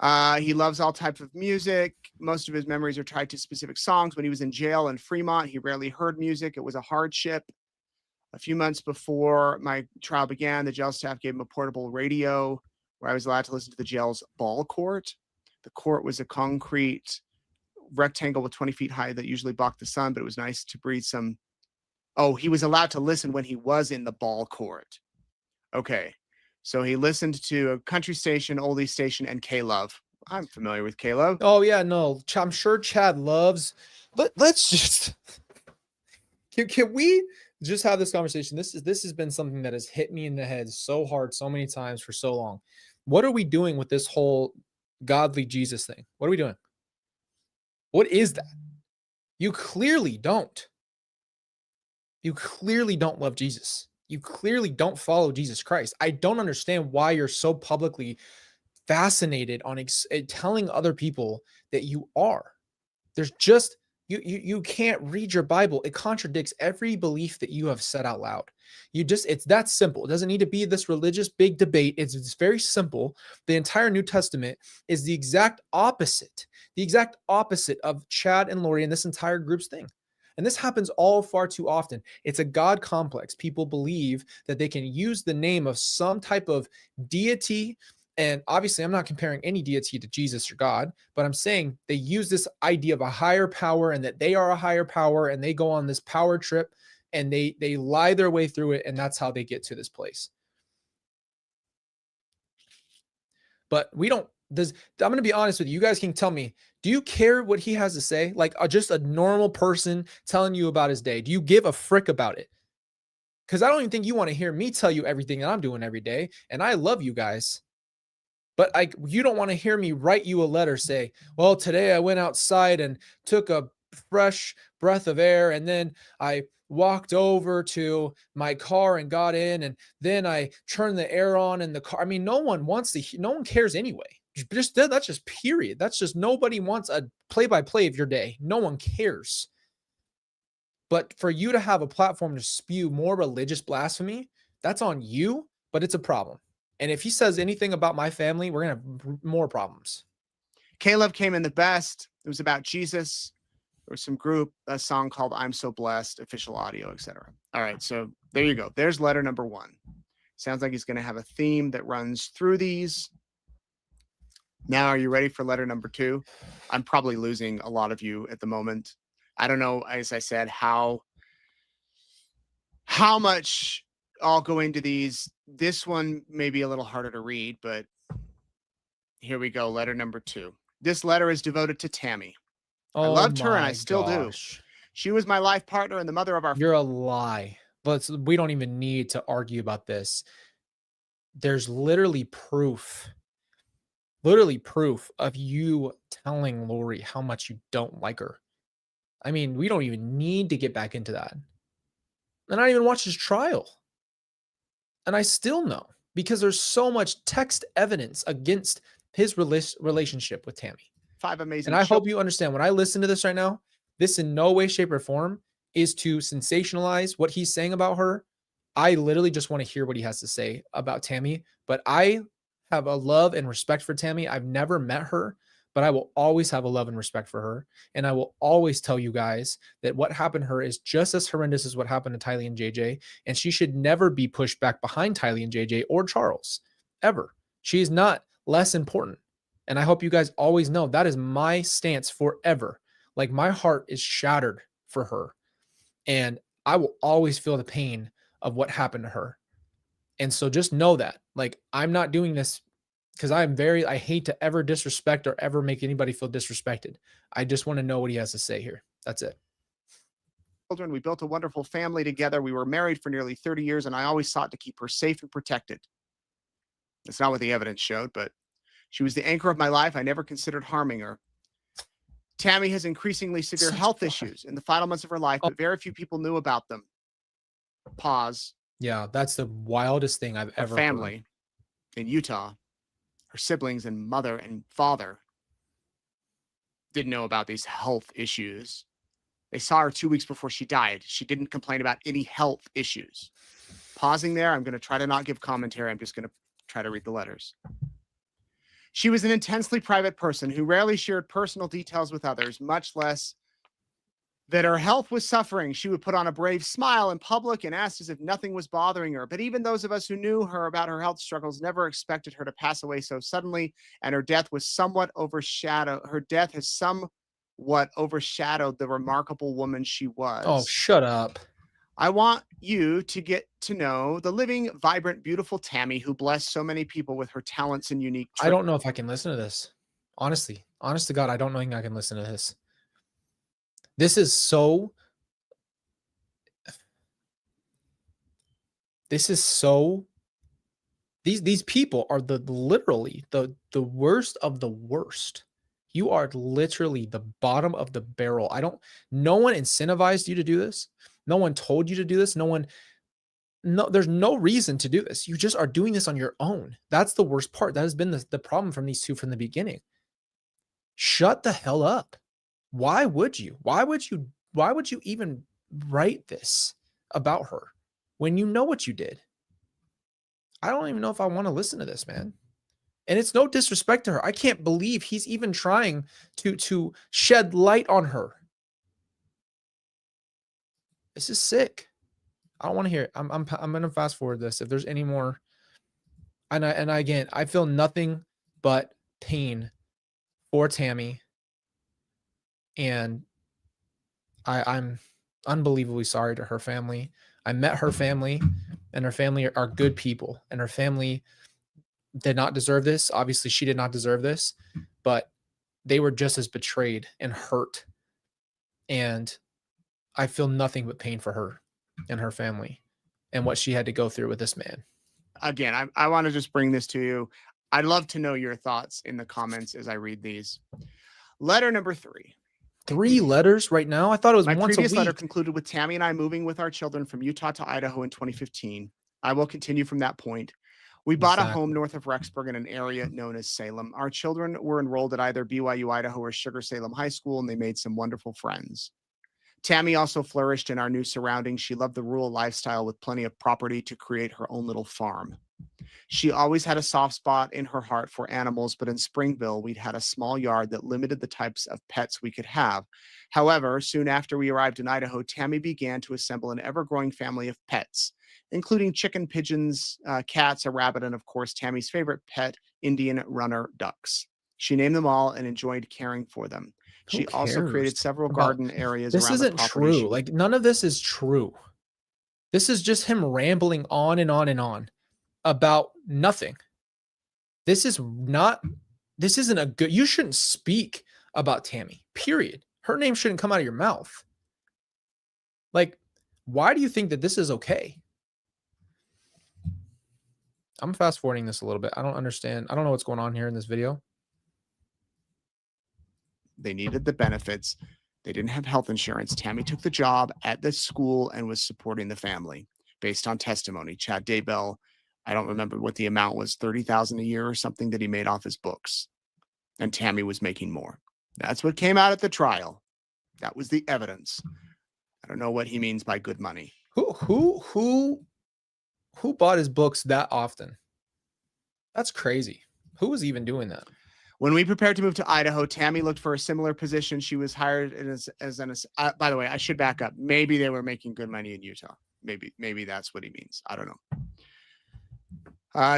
He loves all types of music. Most of his memories are tied to specific songs. When he was in jail in Fremont, he rarely heard music. It was a hardship. A few months before my trial began, the jail staff gave him a portable radio where I was allowed to listen to the jail's ball court. The court was a concrete rectangle with 20 feet high that usually blocked the sun, but it was nice to breathe some. Oh, he was allowed to listen when he was in the ball court. Okay. So he listened to a country station, oldie station, and K-Love. I'm familiar with K-Love. Oh yeah, no, I'm sure Chad loves. Let's just can we just have this conversation? This has been something that has hit me in the head so hard so many times for so long. What are we doing with this whole godly Jesus thing? What are we doing? What is that? You clearly don't. You clearly don't love Jesus. You clearly don't follow Jesus Christ. I don't understand why you're so publicly fascinated on telling other people that you are. There's just you can't read your Bible. It contradicts every belief that you have said out loud. It's that simple. It doesn't need to be this religious big debate. It's very simple. The entire New Testament is the exact opposite of Chad and Lori and this entire group's thing. And this happens all far too often. It's a God complex. People believe that they can use the name of some type of deity. And obviously, I'm not comparing any deity to Jesus or God, but I'm saying they use this idea of a higher power and that they are a higher power, and they go on this power trip and they lie their way through it, and that's how they get to this place. But we don't. I'm going to be honest with you. You guys can tell me, do you care what he has to say? Like just a normal person telling you about his day. Do you give a frick about it? Because I don't even think you want to hear me tell you everything that I'm doing every day. And I love you guys. But you don't want to hear me write you a letter, say, well, today I went outside and took a fresh breath of air, and then I walked over to my car and got in, and then I turned the air on in the car. I mean, no one cares anyway. That's just period. That's just, nobody wants a play-by-play of your day. No one cares. But for you to have a platform to spew more religious blasphemy, that's on you, but it's a problem. And if he says anything about my family, we're going to have more problems. Caleb came in the best. It was about Jesus. There was some group, a song called I'm So Blessed, official audio, etc. All right. So there you go. There's letter number 1. Sounds like he's going to have a theme that runs through these. Now, are you ready for letter number 2? I'm probably losing a lot of you at the moment. I don't know, as I said, how much I'll go into these. This one may be a little harder to read, but here we go. Letter number 2. This letter is devoted to Tammy. I loved her and I still do. She was my life partner and the mother of our. You're a lie. But we don't even need to argue about this. There's literally proof of you telling Lori how much you don't like her. I mean, we don't even need to get back into that. And I even watched his trial. And I still know, because there's so much text evidence against his relationship with Tammy. 5 amazing. And I hope you understand, when I listen to this right now, this in no way, shape, or form is to sensationalize what he's saying about her. I literally just want to hear what he has to say about Tammy. But I have a love and respect for Tammy. I've never met her, but I will always have a love and respect for her. And I will always tell you guys that what happened to her is just as horrendous as what happened to Tylee and JJ. And she should never be pushed back behind Tylee and JJ or Charles, ever. She's not less important. And I hope you guys always know that is my stance forever. Like, my heart is shattered for her. And I will always feel the pain of what happened to her. And so just know that, like, I'm not doing this because I hate to ever disrespect or ever make anybody feel disrespected. I just want to know what he has to say here. That's it. Children, we built a wonderful family together. We were married for nearly 30 years, and I always sought to keep her safe and protected. That's not what the evidence showed, but she was the anchor of my life. I never considered harming her. Tammy has increasingly severe health issues in the final months of her life, but very few people knew about them. Pause. Yeah, that's the wildest thing I've ever family heard. In Utah, her siblings and mother and father didn't know about these health issues. They saw her 2 weeks before she died. She didn't complain about any health issues. Pausing there, I'm going to try to not give commentary. I'm just going to try to read the letters. She was an intensely private person who rarely shared personal details with others, much less that her health was suffering. She would put on a brave smile in public and asked as if nothing was bothering her. But even those of us who knew her about her health struggles never expected her to pass away so suddenly, and her death has somewhat overshadowed the remarkable woman she was. Oh, shut up. I want you to get to know the living, vibrant, beautiful Tammy who blessed so many people with her talents and unique I don't know if I can listen to this. Honestly, honest to God, I don't know if I can listen to this. This is so these people are literally the worst of the worst. You are literally the bottom of the barrel. No one incentivized you to do this. No one told you to do this. There's no reason to do this. You just are doing this on your own. That's the worst part. That has been the problem from these two from the beginning. Shut the hell up. Why would you? Why would you even write this about her when you know what you did? I don't even know if I want to listen to this, man. And it's no disrespect to her. I can't believe he's even trying to shed light on her. This is sick. I don't want to hear it. I'm gonna fast forward this. If there's any more, again, I feel nothing but pain for Tammy, and I'm unbelievably sorry to her family. I met her family, and her family are good people, and her family did not deserve this. Obviously, she did not deserve this, but they were just as betrayed and hurt. And I feel nothing but pain for her and her family and what she had to go through with this man. Again, I want to just bring this to you. I'd love to know your thoughts in the comments as I read these. Letter number 3. 3 letters right now? I thought it was My once a previous week. letter concluded with Tammy and I moving with our children from Utah to Idaho in 2015. I will continue from that point. We bought a home north of Rexburg in an area known as Salem. Our children were enrolled at either BYU Idaho or Sugar Salem High School, and they made some wonderful friends. Tammy also flourished in our new surroundings. She loved the rural lifestyle with plenty of property to create her own little farm. She always had a soft spot in her heart for animals, but in Springville, we'd had a small yard that limited the types of pets we could have. However, soon after we arrived in Idaho, Tammy began to assemble an ever-growing family of pets, including chicken, pigeons, cats, a rabbit, and of course, Tammy's favorite pet, Indian runner ducks. She named them all and enjoyed caring for them. She also created several garden areas around the property. This isn't true. Like, none of this is true. This is just him rambling on and on and on about nothing. This isn't a good, you shouldn't speak about Tammy, period. Her name shouldn't come out of your mouth. Like, why do you think that this is okay? I'm fast forwarding this a little bit. I don't understand. I don't know what's going on here in this video. They needed the benefits. They didn't have health insurance. Tammy took the job at the school and was supporting the family based on testimony. Chad Daybell, I don't remember what the amount was, $30,000 a year or something that he made off his books. And Tammy was making more. That's what came out at the trial. That was the evidence. I don't know what he means by good money. Who bought his books that often? That's crazy. Who was even doing that? When we prepared to move to Idaho, Tammy looked for a similar position. She was hired by the way, I should back up. Maybe they were making good money in Utah. Maybe that's what he means. I don't know.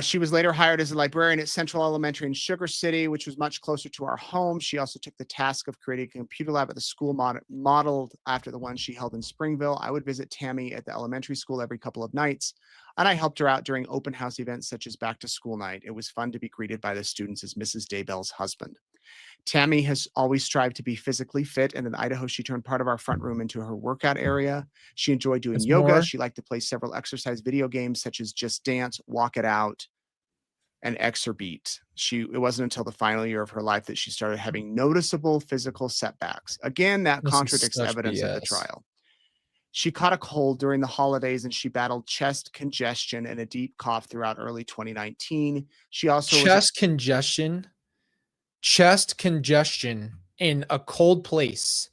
She was later hired as a librarian at Central Elementary in Sugar City, which was much closer to our home. She also took the task of creating a computer lab at the school modeled after the one she held in Springville. I would visit Tammy at the elementary school every couple of nights, and I helped her out during open house events such as back to school night. It was fun to be greeted by the students as Mrs. Daybell's husband. Tammy has always strived to be physically fit, and in Idaho, she turned part of our front room into her workout area. She enjoyed doing yoga. She liked to play several exercise video games such as Just Dance, Walk It Out, and X or Beat. It wasn't until the final year of her life that she started having noticeable physical setbacks. Again, that contradicts evidence at the trial. She caught a cold during the holidays and she battled chest congestion and a deep cough throughout early 2019. She also chest congestion in a cold place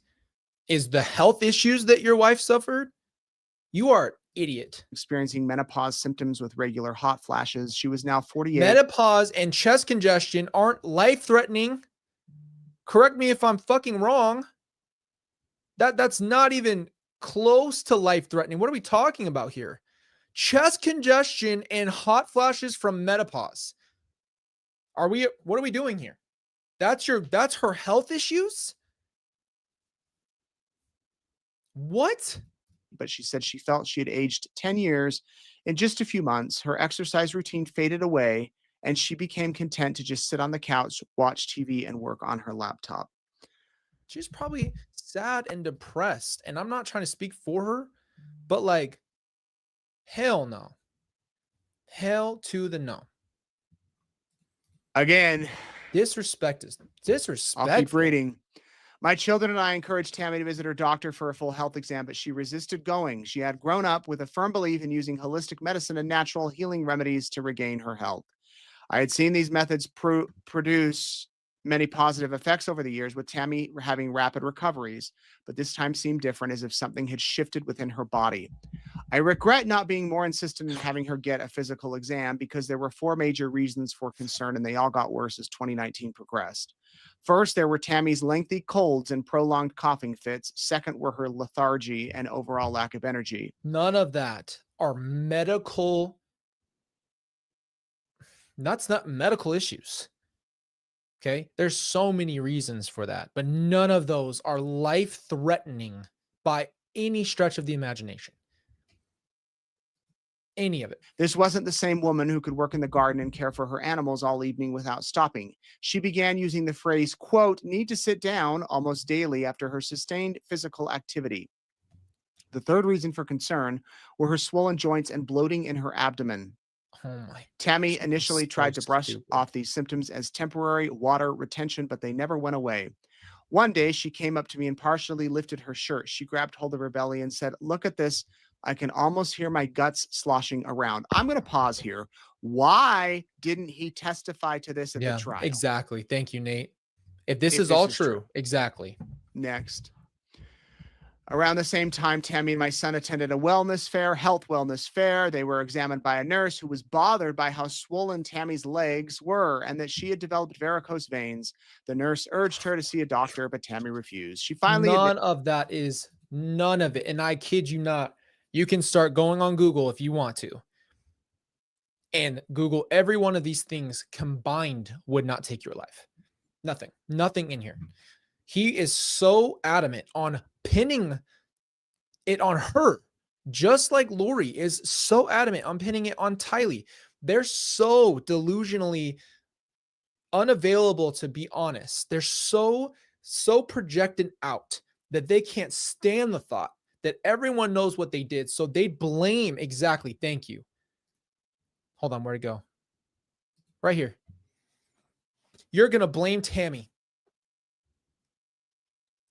is the health issues that your wife suffered. You are idiot. Experiencing menopause symptoms with regular hot flashes. She was now 48. Menopause and chest congestion aren't life-threatening. Correct me if I'm fucking wrong. That's not even close to life-threatening. What are we talking about here? Chest congestion and hot flashes from menopause. What are we doing here? That's her health issues? What? But she said she felt she had aged 10 years in just a few months. Her exercise routine faded away, and she became content to just sit on the couch, watch TV, and work on her laptop. She's probably sad and depressed. And I'm not trying to speak for her, but like, hell no. Hell to the no. Again, Disrespect is disrespectful. I'll keep reading. My children and I encouraged Tammy to visit her doctor for a full health exam, but she resisted going. She had grown up with a firm belief in using holistic medicine and natural healing remedies to regain her health. I had seen these methods produce many positive effects over the years, with Tammy having rapid recoveries, but this time seemed different, as if something had shifted within her body. I regret not being more insistent in having her get a physical exam, because there were 4 major reasons for concern, and they all got worse as 2019 progressed. First, there were Tammy's lengthy colds and prolonged coughing fits. Second were her lethargy and overall lack of energy. None of that are medical. That's not medical issues. Okay. There's so many reasons for that, but none of those are life-threatening by any stretch of the imagination. Any of it. This wasn't the same woman who could work in the garden and care for her animals all evening without stopping. She began using the phrase, quote, need to sit down almost daily after her sustained physical activity. The third reason for concern were her swollen joints and bloating in her abdomen. Oh my. Tammy gosh, initially so tried to brush stupid. off these symptoms as temporary water retention, but they never went away. One day, she came up to me and partially lifted her shirt. She grabbed hold of her belly and said, look at this. I can almost hear my guts sloshing around. I'm going to pause here. Why didn't he testify to this at the trial? Exactly. Thank you, Nate. If this is all true, exactly. Next. Around the same time, Tammy and my son attended a health wellness fair. They were examined by a nurse who was bothered by how swollen Tammy's legs were and that she had developed varicose veins. The nurse urged her to see a doctor, but Tammy refused. She finally none of it. And I kid you not, you can start going on Google if you want to. And Google every one of these things combined would not take your life. Nothing in here. He is so adamant on pinning it on her, just like Lori is so adamant on pinning it on Tylee. They're so delusionally unavailable to be honest. They're so projected out that they can't stand the thought that everyone knows what they did. So they blame exactly. Thank you. Hold on. Where'd it go? Right here. You're going to blame Tammy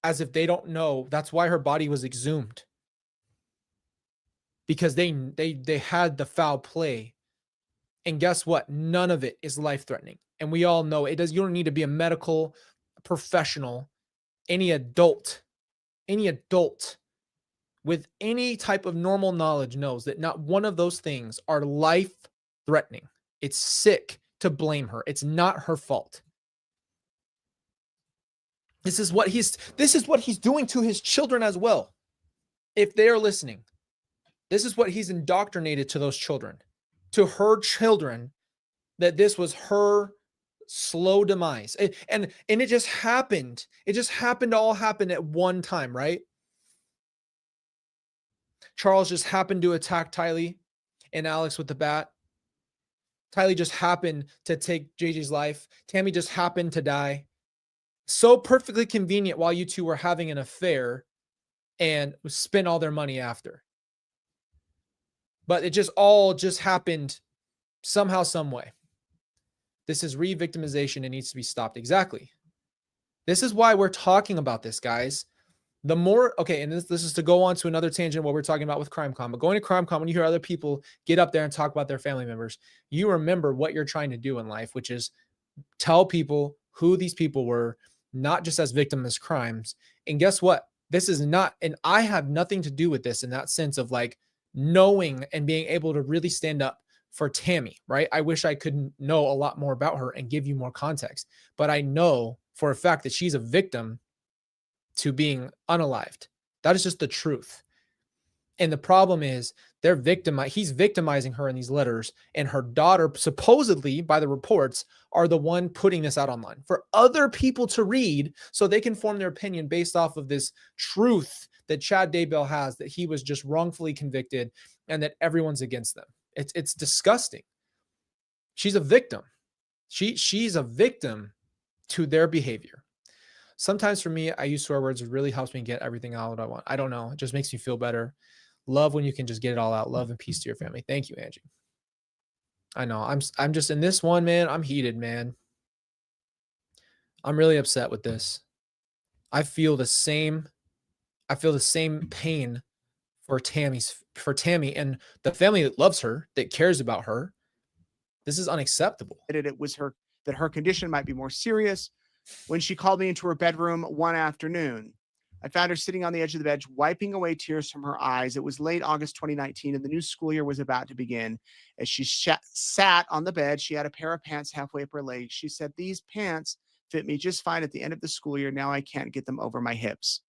as if they don't know. That's why her body was exhumed. Because they had the foul play. And guess what? None of it is life-threatening. And we all know it. You don't need to be a medical professional. Any adult with any type of normal knowledge knows that not one of those things are life-threatening. It's sick to blame her. It's not her fault. This is what he's doing to his children as well. If they are listening, this is what he's indoctrinated to those children, to her children, that this was her slow demise. And it just happened. It just happened to all happen at one time, right? Charles just happened to attack Tylee and Alex with the bat. Tylee just happened to take JJ's life. Tammy just happened to die. So perfectly convenient while you two were having an affair and spent all their money after. But it just all happened somehow, some way. This is re-victimization. It needs to be stopped. Exactly. This is why we're talking about this, guys. The more, okay, and this is to go on to another tangent, what we're talking about with CrimeCon. But going to CrimeCon, when you hear other people get up there and talk about their family members, you remember what you're trying to do in life, which is tell people who these people were, not just as victims of crimes. And guess what? This is not, and I have nothing to do with this in that sense of like knowing and being able to really stand up for Tammy, right? I wish I could know a lot more about her and give you more context, but I know for a fact that she's a victim to being unalived. That is just the truth. And the problem is he's victimizing her in these letters, and her daughter, supposedly by the reports, are the one putting this out online for other people to read so they can form their opinion based off of this truth that Chad Daybell has, that he was just wrongfully convicted and that everyone's against them. It's disgusting. She's a victim. She's a victim to their behavior. Sometimes for me, I use swear words. It really helps me get everything out I want. I don't know. It just makes me feel better. Love when you can just get it all out. Love and peace to your family. Thank you, Angie. I know. I'm just in this one, man. I'm heated, man. I'm really upset with this. I feel the same pain for Tammy and the family that loves her, that cares about her. This is unacceptable. It was that her condition might be more serious when she called me into her bedroom one afternoon. I found her sitting on the edge of the bed, wiping away tears from her eyes. It was late August 2019, and the new school year was about to begin. As she sat on the bed, she had a pair of pants halfway up her legs. She said, "These pants fit me just fine at the end of the school year. Now I can't get them over my hips."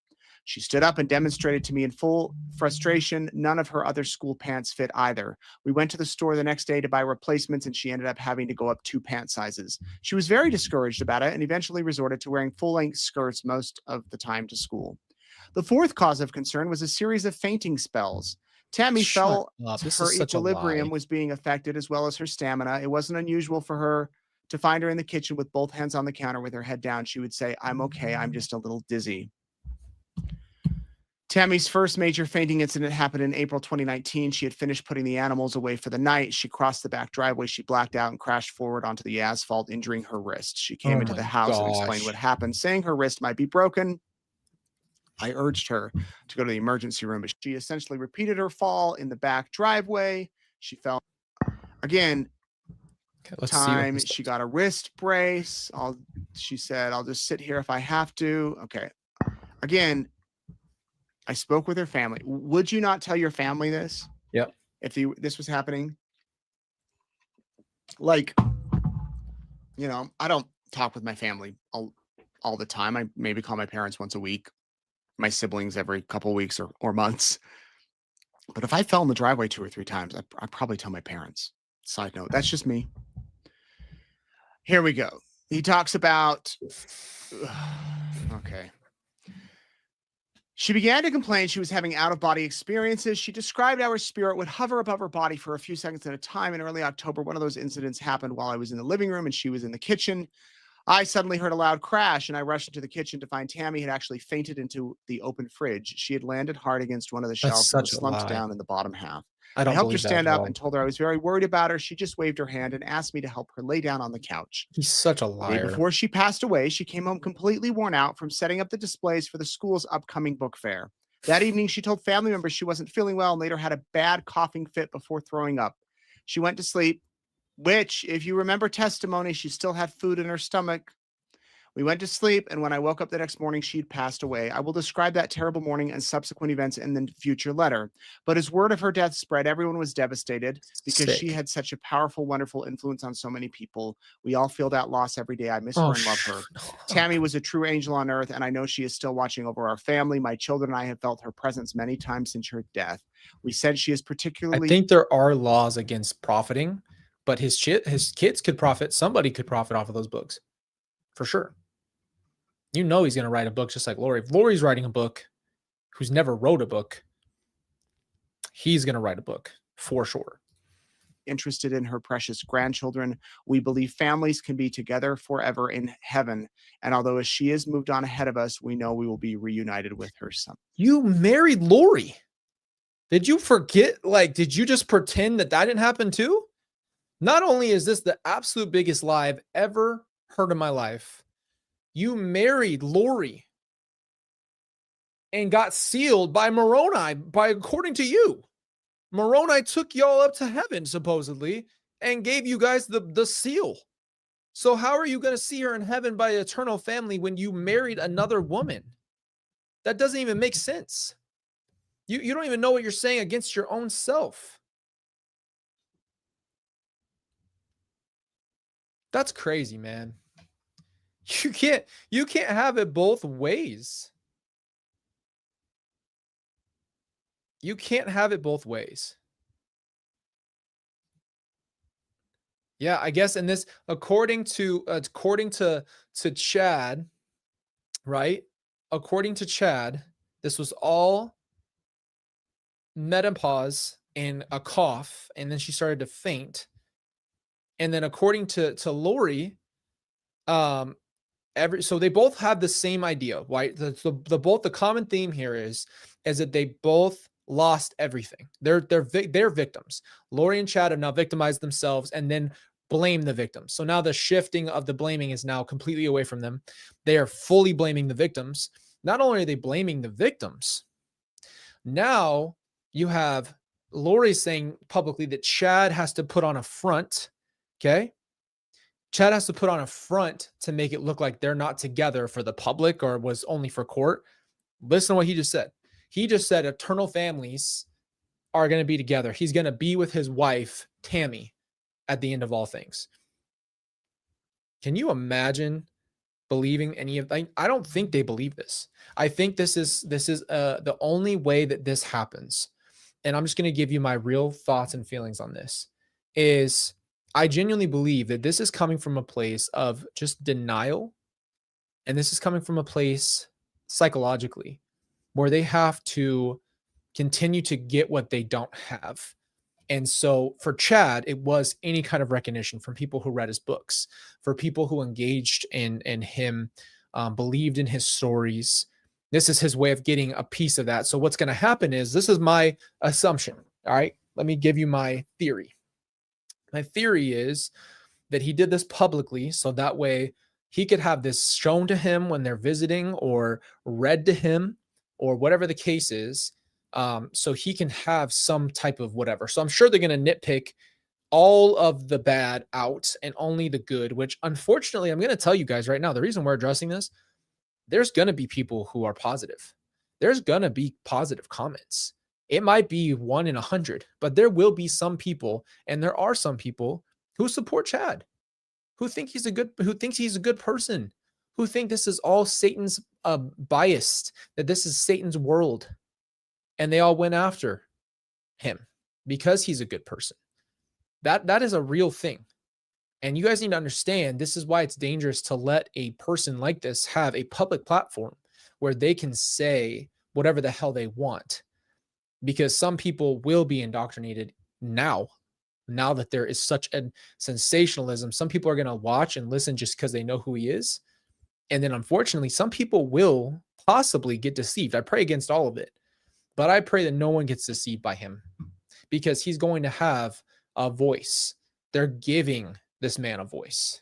She stood up and demonstrated to me in full frustration. None of her other school pants fit either. We went to the store the next day to buy replacements, and she ended up having to go up 2 pant sizes. She was very discouraged about it and eventually resorted to wearing full-length skirts most of the time to school. The fourth cause of concern was a series of fainting spells. Tammy felt her equilibrium was being affected, as well as her stamina. It wasn't unusual for her to find her in the kitchen with both hands on the counter with her head down. She would say, "I'm okay. I'm just a little dizzy." Tammy's first major fainting incident happened in April 2019. She had finished putting the animals away for the night. She crossed the back driveway. She blacked out and crashed forward onto the asphalt, injuring her wrist. She came into the house and explained what happened, saying her wrist might be broken. I urged her to go to the emergency room, but she essentially repeated her fall in the back driveway. She fell again. Okay, she got a wrist brace. She said, "I'll just sit here if I have to." Okay. Again, I spoke with her family. Would you not tell your family this? Yep. If this was happening? Like, I don't talk with my family all the time. I maybe call my parents once a week, my siblings every couple of weeks or months. But if I fell in the driveway 2 or 3 times, I'd probably tell my parents. Side note, that's just me. Here we go. He talks about, okay. She began to complain she was having out-of-body experiences. She described how her spirit would hover above her body for a few seconds at a time. In early October, one of those incidents happened while I was in the living room and she was in the kitchen. I suddenly heard a loud crash and I rushed into the kitchen to find Tammy had actually fainted into the open fridge. She had landed hard against one of the shelves and was slumped down in the bottom half. I helped her stand up and told her I was very worried about her. She just waved her hand and asked me to help her lay down on the couch. He's such a liar. The day before she passed away, she came home completely worn out from setting up the displays for the school's upcoming book fair. That evening, she told family members she wasn't feeling well and later had a bad coughing fit before throwing up. She went to sleep, which, if you remember testimony, she still had food in her stomach. We went to sleep, and when I woke up the next morning, she had passed away. I will describe that terrible morning and subsequent events in the future letter. But as word of her death spread, everyone was devastated because she had such a powerful, wonderful influence on so many people. We all feel that loss every day. I miss her and love her. Tammy was a true angel on earth, and I know she is still watching over our family. My children and I have felt her presence many times since her death. We said she is particularly... I think there are laws against profiting, but his kids could profit. Somebody could profit off of those books. For sure. He's going to write a book just like Lori. If Lori's writing a book, who's never wrote a book, he's going to write a book for sure. Interested in her precious grandchildren. We believe families can be together forever in heaven. And although as she has moved on ahead of us, we know we will be reunited with her son. You married Lori. Did you forget? Did you just pretend that didn't happen too? Not only is this the absolute biggest lie I've ever heard in my life, you married Lori and got sealed by Moroni, according to you. Moroni took y'all up to heaven, supposedly, and gave you guys the seal. So how are you going to see her in heaven by eternal family when you married another woman? That doesn't even make sense. You don't even know what you're saying against your own self. That's crazy, man. You can't have it both ways. You can't have it both ways. Yeah, I guess in this, according to Chad, right? According to Chad, this was all menopause and a cough, and then she started to faint. And then according to Lori, um, so they both have the same idea, right? The common theme here is that they both lost everything. They're victims. Lori and Chad have now victimized themselves and then blame the victims. So now the shifting of the blaming is now completely away from them. They are fully blaming the victims. Not only are they blaming the victims, now you have Lori saying publicly that Chad has to put on a front. Okay. Chad has to put on a front to make it look like they're not together for the public or was only for court. Listen to what he just said. He just said eternal families are going to be together. He's going to be with his wife, Tammy, at the end of all things. Can you imagine believing any of that? I don't think they believe this. I think this is the only way that this happens. And I'm just going to give you my real thoughts and feelings on this is I genuinely believe that this is coming from a place of just denial. And this is coming from a place psychologically where they have to continue to get what they don't have. And so for Chad, it was any kind of recognition from people who read his books, for people who engaged in him, believed in his stories. This is his way of getting a piece of that. So what's going to happen is this is my assumption. All right. Let me give you my theory. My theory is that he did this publicly so that way he could have this shown to him when they're visiting or read to him or whatever the case is, so he can have some type of whatever. So I'm sure they're going to nitpick all of the bad out and only the good, which unfortunately, I'm going to tell you guys right now, the reason we're addressing this, there's going to be people who are positive. There's going to be positive comments. It might be 1 in 100, but there will be some people, and there are some people who support Chad, who thinks he's a good person, who think this is all Satan's biased, that this is Satan's world, and they all went after him because he's a good person. That is a real thing. And you guys need to understand this is why it's dangerous to let a person like this have a public platform where they can say whatever the hell they want, because some people will be indoctrinated now that there is such a sensationalism. Some people are going to watch and listen just because they know who he is. And then unfortunately, some people will possibly get deceived. I pray against all of it, but I pray that no one gets deceived by him because he's going to have a voice. They're giving this man a voice.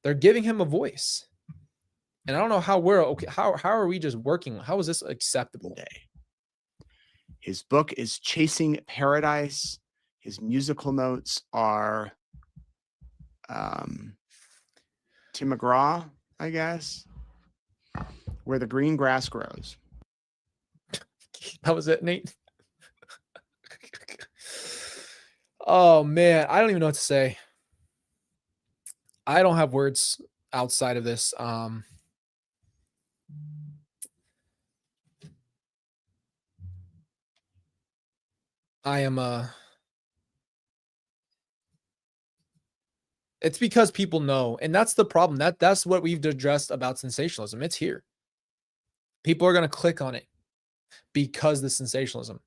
They're giving him a voice. And I don't know how we're okay. How are we just working? How is this acceptable? His book is Chasing Paradise. His musical notes are Tim McGraw, I guess. Where the Green Grass Grows. That was it, Nate. Oh man, I don't even know what to say. I don't have words outside of this. I am it's because people know, and that's the problem. That's what we've addressed about sensationalism. It's here. People are going to click on it because the sensationalism.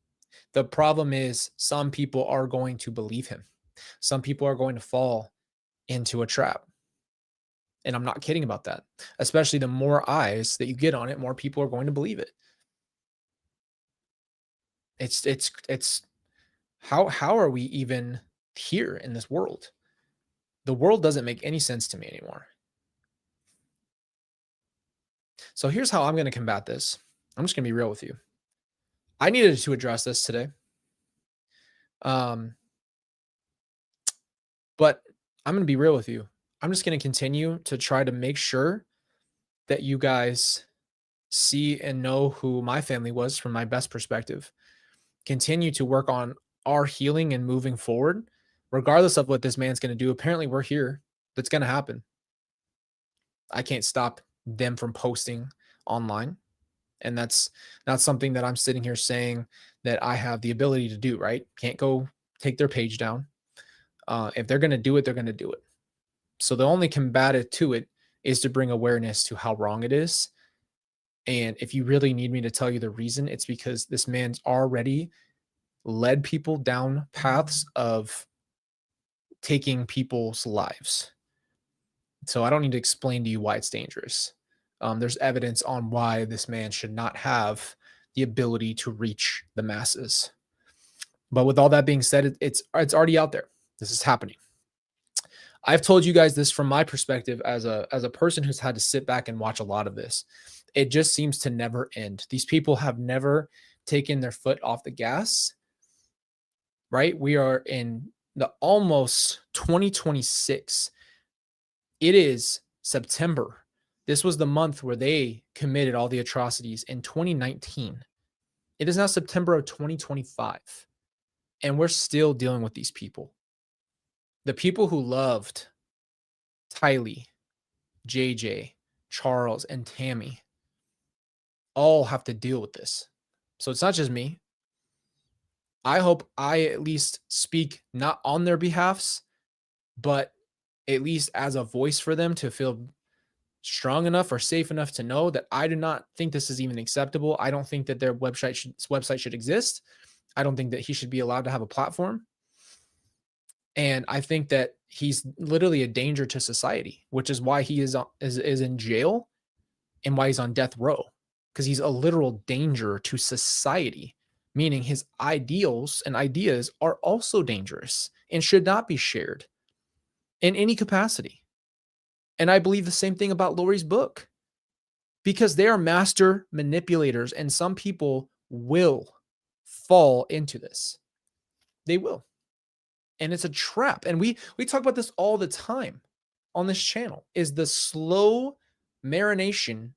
The problem is some people are going to believe him. Some people are going to fall into a trap. And I'm not kidding about that. Especially the more eyes that you get on it, more people are going to believe it. It's how are we even here in this world? The world doesn't make any sense to me anymore. So here's how I'm going to combat this. I'm just going to be real with you. I needed to address this today. But I'm going to be real with you. I'm just going to continue to try to make sure that you guys see and know who my family was from my best perspective, continue to work on our healing and moving forward, regardless of what this man's going to do. Apparently, we're here. That's going to happen. I can't stop them from posting online. And that's not something that I'm sitting here saying that I have the ability to do, right? Can't go take their page down. If they're going to do it, they're going to do it. So the only combative to it is to bring awareness to how wrong it is. And if you really need me to tell you the reason, it's because this man's already led people down paths of taking people's lives. So I don't need to explain to you why it's dangerous. There's evidence on why this man should not have the ability to reach the masses. But with all that being said, it's already out there. This is happening. I've told you guys this from my perspective as a person who's had to sit back and watch a lot of this. It just seems to never end. These people have never taken their foot off the gas. Right? We are in the almost 2026. It is September. This was the month where they committed all the atrocities in 2019. It is now September of 2025. And we're still dealing with these people. The people who loved Tylee, JJ, Charles, and Tammy all have to deal with this. So it's not just me. I hope I at least speak not on their behalfs, but at least as a voice for them to feel strong enough or safe enough to know that I do not think this is even acceptable. I don't think that their website should exist. I don't think that he should be allowed to have a platform. And I think that he's literally a danger to society, which is why he is in jail and why he's on death row, because he's a literal danger to society, meaning his ideals and ideas are also dangerous and should not be shared in any capacity. And I believe the same thing about Lori's book, because they are master manipulators, and some people will fall into this. They will. And it's a trap. And we talk about this all the time on this channel, is the slow marination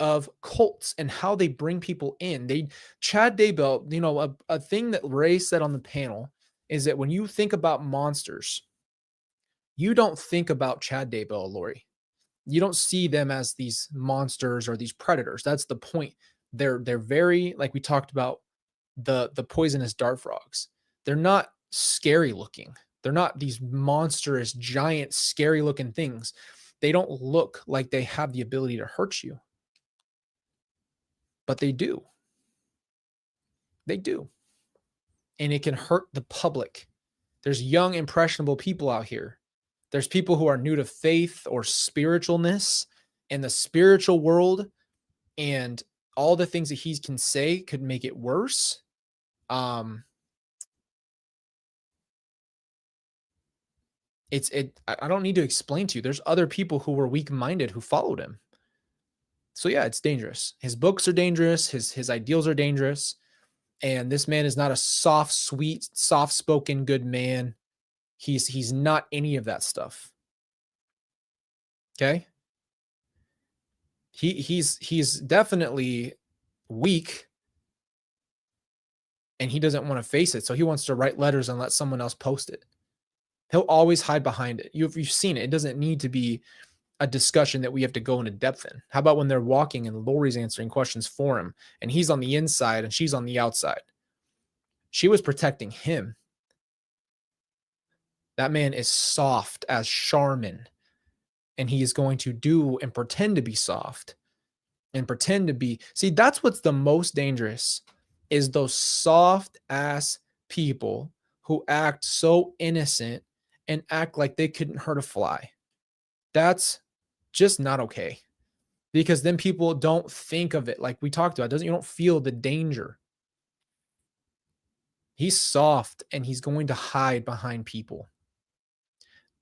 of cults and how they bring people in. Chad Daybell, a thing that Ray said on the panel is that when you think about monsters, you don't think about Chad Daybell, Lori. You don't see them as these monsters or these predators. That's the point. They're very, like we talked about, the poisonous dart frogs. They're not scary looking. They're not these monstrous, giant, scary looking things. They don't look like they have the ability to hurt you. But they do. They do. And it can hurt the public. There's young, impressionable people out here. There's people who are new to faith or spiritualness in the spiritual world, and all the things that he can say could make it worse. I don't need to explain to you. There's other people who were weak-minded who followed him. So yeah, it's dangerous. His books are dangerous. His ideals are dangerous. And this man is not a soft, sweet, soft-spoken, good man. He's not any of that stuff. Okay? He's definitely weak, and he doesn't want to face it. So he wants to write letters and let someone else post it. He'll always hide behind it. You've seen it. It doesn't need to be a discussion that we have to go into depth in. How about when they're walking and Lori's answering questions for him, and he's on the inside and she's on the outside? She was protecting him. That man is soft as Charmin, and he is going to do and pretend to be soft and pretend to be. See, that's what's the most dangerous, is those soft ass people who act so innocent and act like they couldn't hurt a fly. That's just not okay, because then people don't think of it like we talked about. You don't feel the danger. He's soft, and he's going to hide behind people.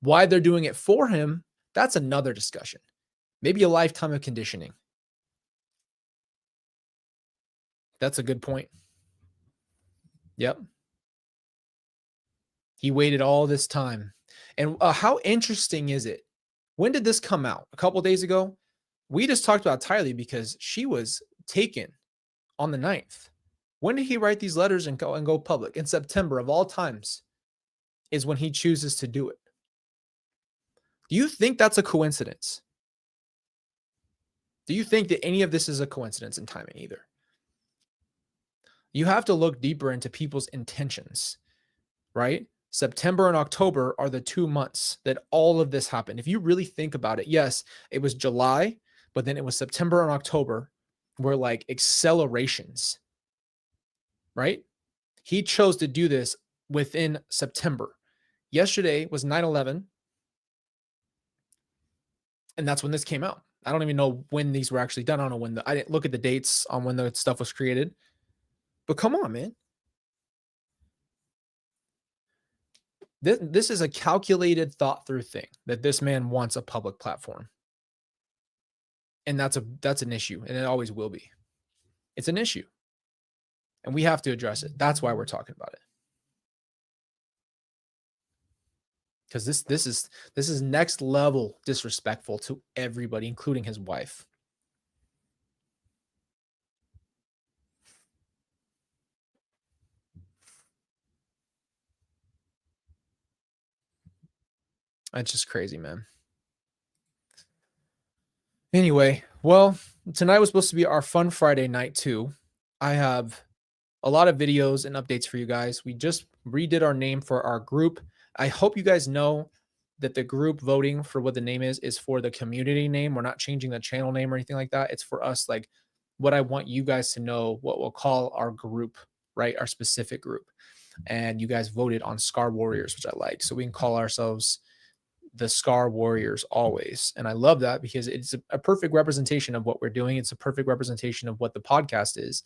Why they're doing it for him, that's another discussion. Maybe a lifetime of conditioning. That's a good point. Yep. He waited all this time. And how interesting is it? When did this come out? A couple days ago? we just talked about Tylee because she was taken on the 9th. When did he write these letters and go public? In September, of all times, is when he chooses to do it. Do you think that's a coincidence? Do you think that any of this is a coincidence in timing either? You have to look deeper into people's intentions, right? September and October are the 2 months that all of this happened. If you really think about it, yes, it was July, but then it was September and October were like accelerations, right? He chose to do this within September. Yesterday was 9/11, and that's when this came out. I don't even know when these were actually done. I don't know when I didn't look at the dates on when the stuff was created. But come on, man. This is a calculated, thought through thing that this man wants a public platform. And that's an issue, and it always will be. It's an issue. And we have to address it. That's why we're talking about it. Because this is next level disrespectful to everybody, including his wife. It's just crazy, man. Anyway, well, tonight was supposed to be our fun Friday night too. I have a lot of videos and updates for you guys. We just redid our name for our group. I hope you guys know that the group voting for what the name is for the community name. We're not changing the channel name or anything like that. It's for us, like what I want you guys to know, what we'll call our group, right? Our specific group. And you guys voted on Scar Warriors, which I like. So we can call ourselves the Scar Warriors always. And I love that because it's a perfect representation of what we're doing. It's a perfect representation of what the podcast is.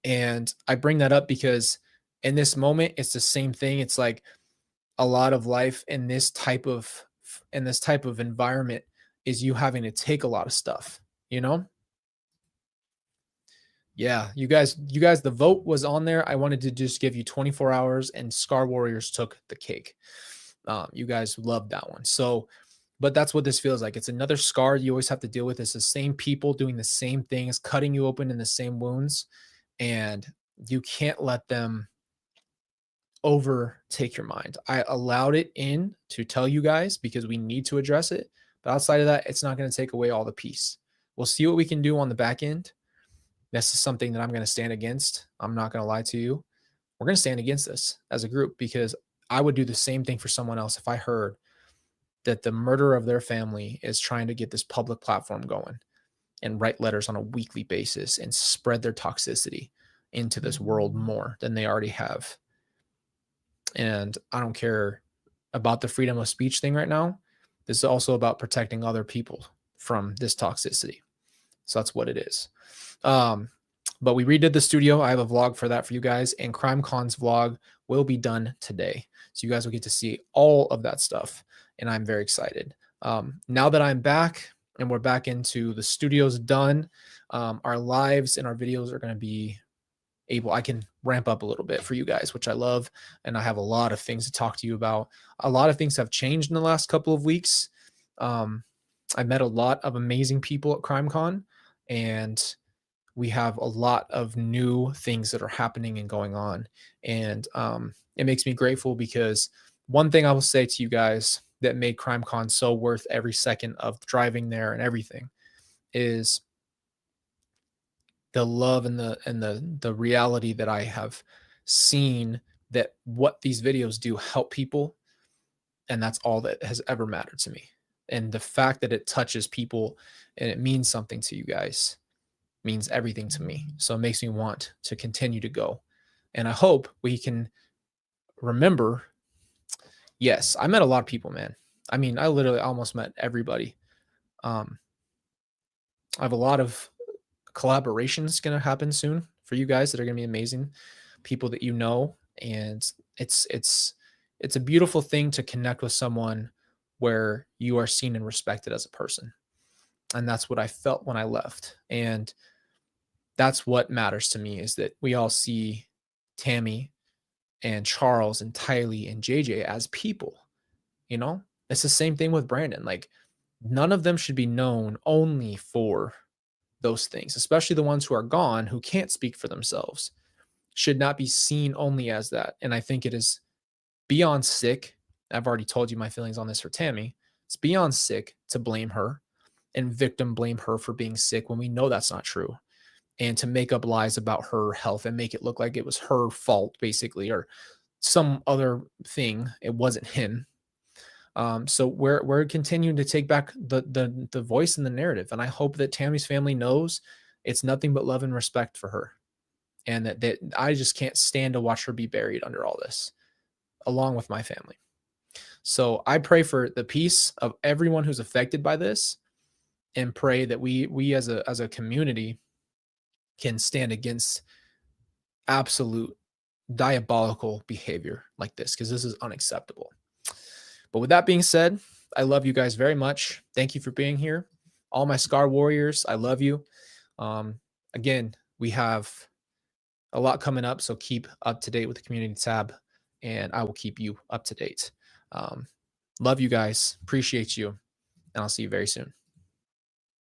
And I bring that up because in this moment, it's the same thing. It's like a lot of life in this type of environment is you having to take a lot of stuff, you know? Yeah, you guys, the vote was on there. I wanted to just give you 24 hours and Scar Warriors took the cake. You guys loved that one. So, but that's what this feels like. It's another scar you always have to deal with. It's the same people doing the same things, cutting you open in the same wounds. And you can't let them overtake your mind. I allowed it in to tell you guys because we need to address it. But outside of that, it's not going to take away all the peace. We'll see what we can do on the back end. This is something that I'm going to stand against. I'm not going to lie to you. We're going to stand against this as a group because I would do the same thing for someone else if I heard that the murderer of their family is trying to get this public platform going and write letters on a weekly basis and spread their toxicity into this world more than they already have. And I don't care about the freedom of speech thing right now. This is also about protecting other people from this toxicity. So that's what it is. But we redid the studio. I have a vlog for that for you guys, and CrimeCon's vlog will be done today. So you guys will get to see all of that stuff, and I'm very excited. Now that I'm back and we're back into the studio's done, our lives and our videos are going to be I can ramp up a little bit for you guys, which I love. And I have a lot of things to talk to you about. A lot of things have changed in the last couple of weeks. I met a lot of amazing people at CrimeCon, and we have a lot of new things that are happening and going on. And it makes me grateful because one thing I will say to you guys that made CrimeCon so worth every second of driving there and everything is the love and the reality that I have seen that what these videos do help people. And that's all that has ever mattered to me. And the fact that it touches people and it means something to you guys means everything to me. So it makes me want to continue to go. And I hope we can remember, yes, I met a lot of people, man. I mean, I literally almost met everybody. I have a lot of collaborations going to happen soon for you guys that are going to be amazing. People that you know, and it's a beautiful thing to connect with someone where you are seen and respected as a person. And that's what I felt when I left. And that's what matters to me, is that we all see Tammy and Charles and Tylee and JJ as people. You know, it's the same thing with Brandon. Like, None of them should be known only for those things, especially the ones who are gone, who can't speak for themselves, should not be seen only as that. And I think it is beyond sick. I've already told you my feelings on this for Tammy. It's beyond sick to blame her and victim blame her for being sick when we know that's not true. And to make up lies about her health and make it look like it was her fault, basically, or some other thing. It wasn't him. So we're continuing to take back the voice and the narrative, and I hope that Tammy's family knows it's nothing but love and respect for her, and that I just can't stand to watch her be buried under all this, along with my family. So I pray for the peace of everyone who's affected by this, and pray that we as a community can stand against absolute diabolical behavior like this, because this is unacceptable. But with that being said, I love you guys very much. Thank you for being here. All my Scar Warriors, I love you. Again, we have a lot coming up, so keep up to date with the community tab, and I will keep you up to date. Love you guys. Appreciate you, and I'll see you very soon.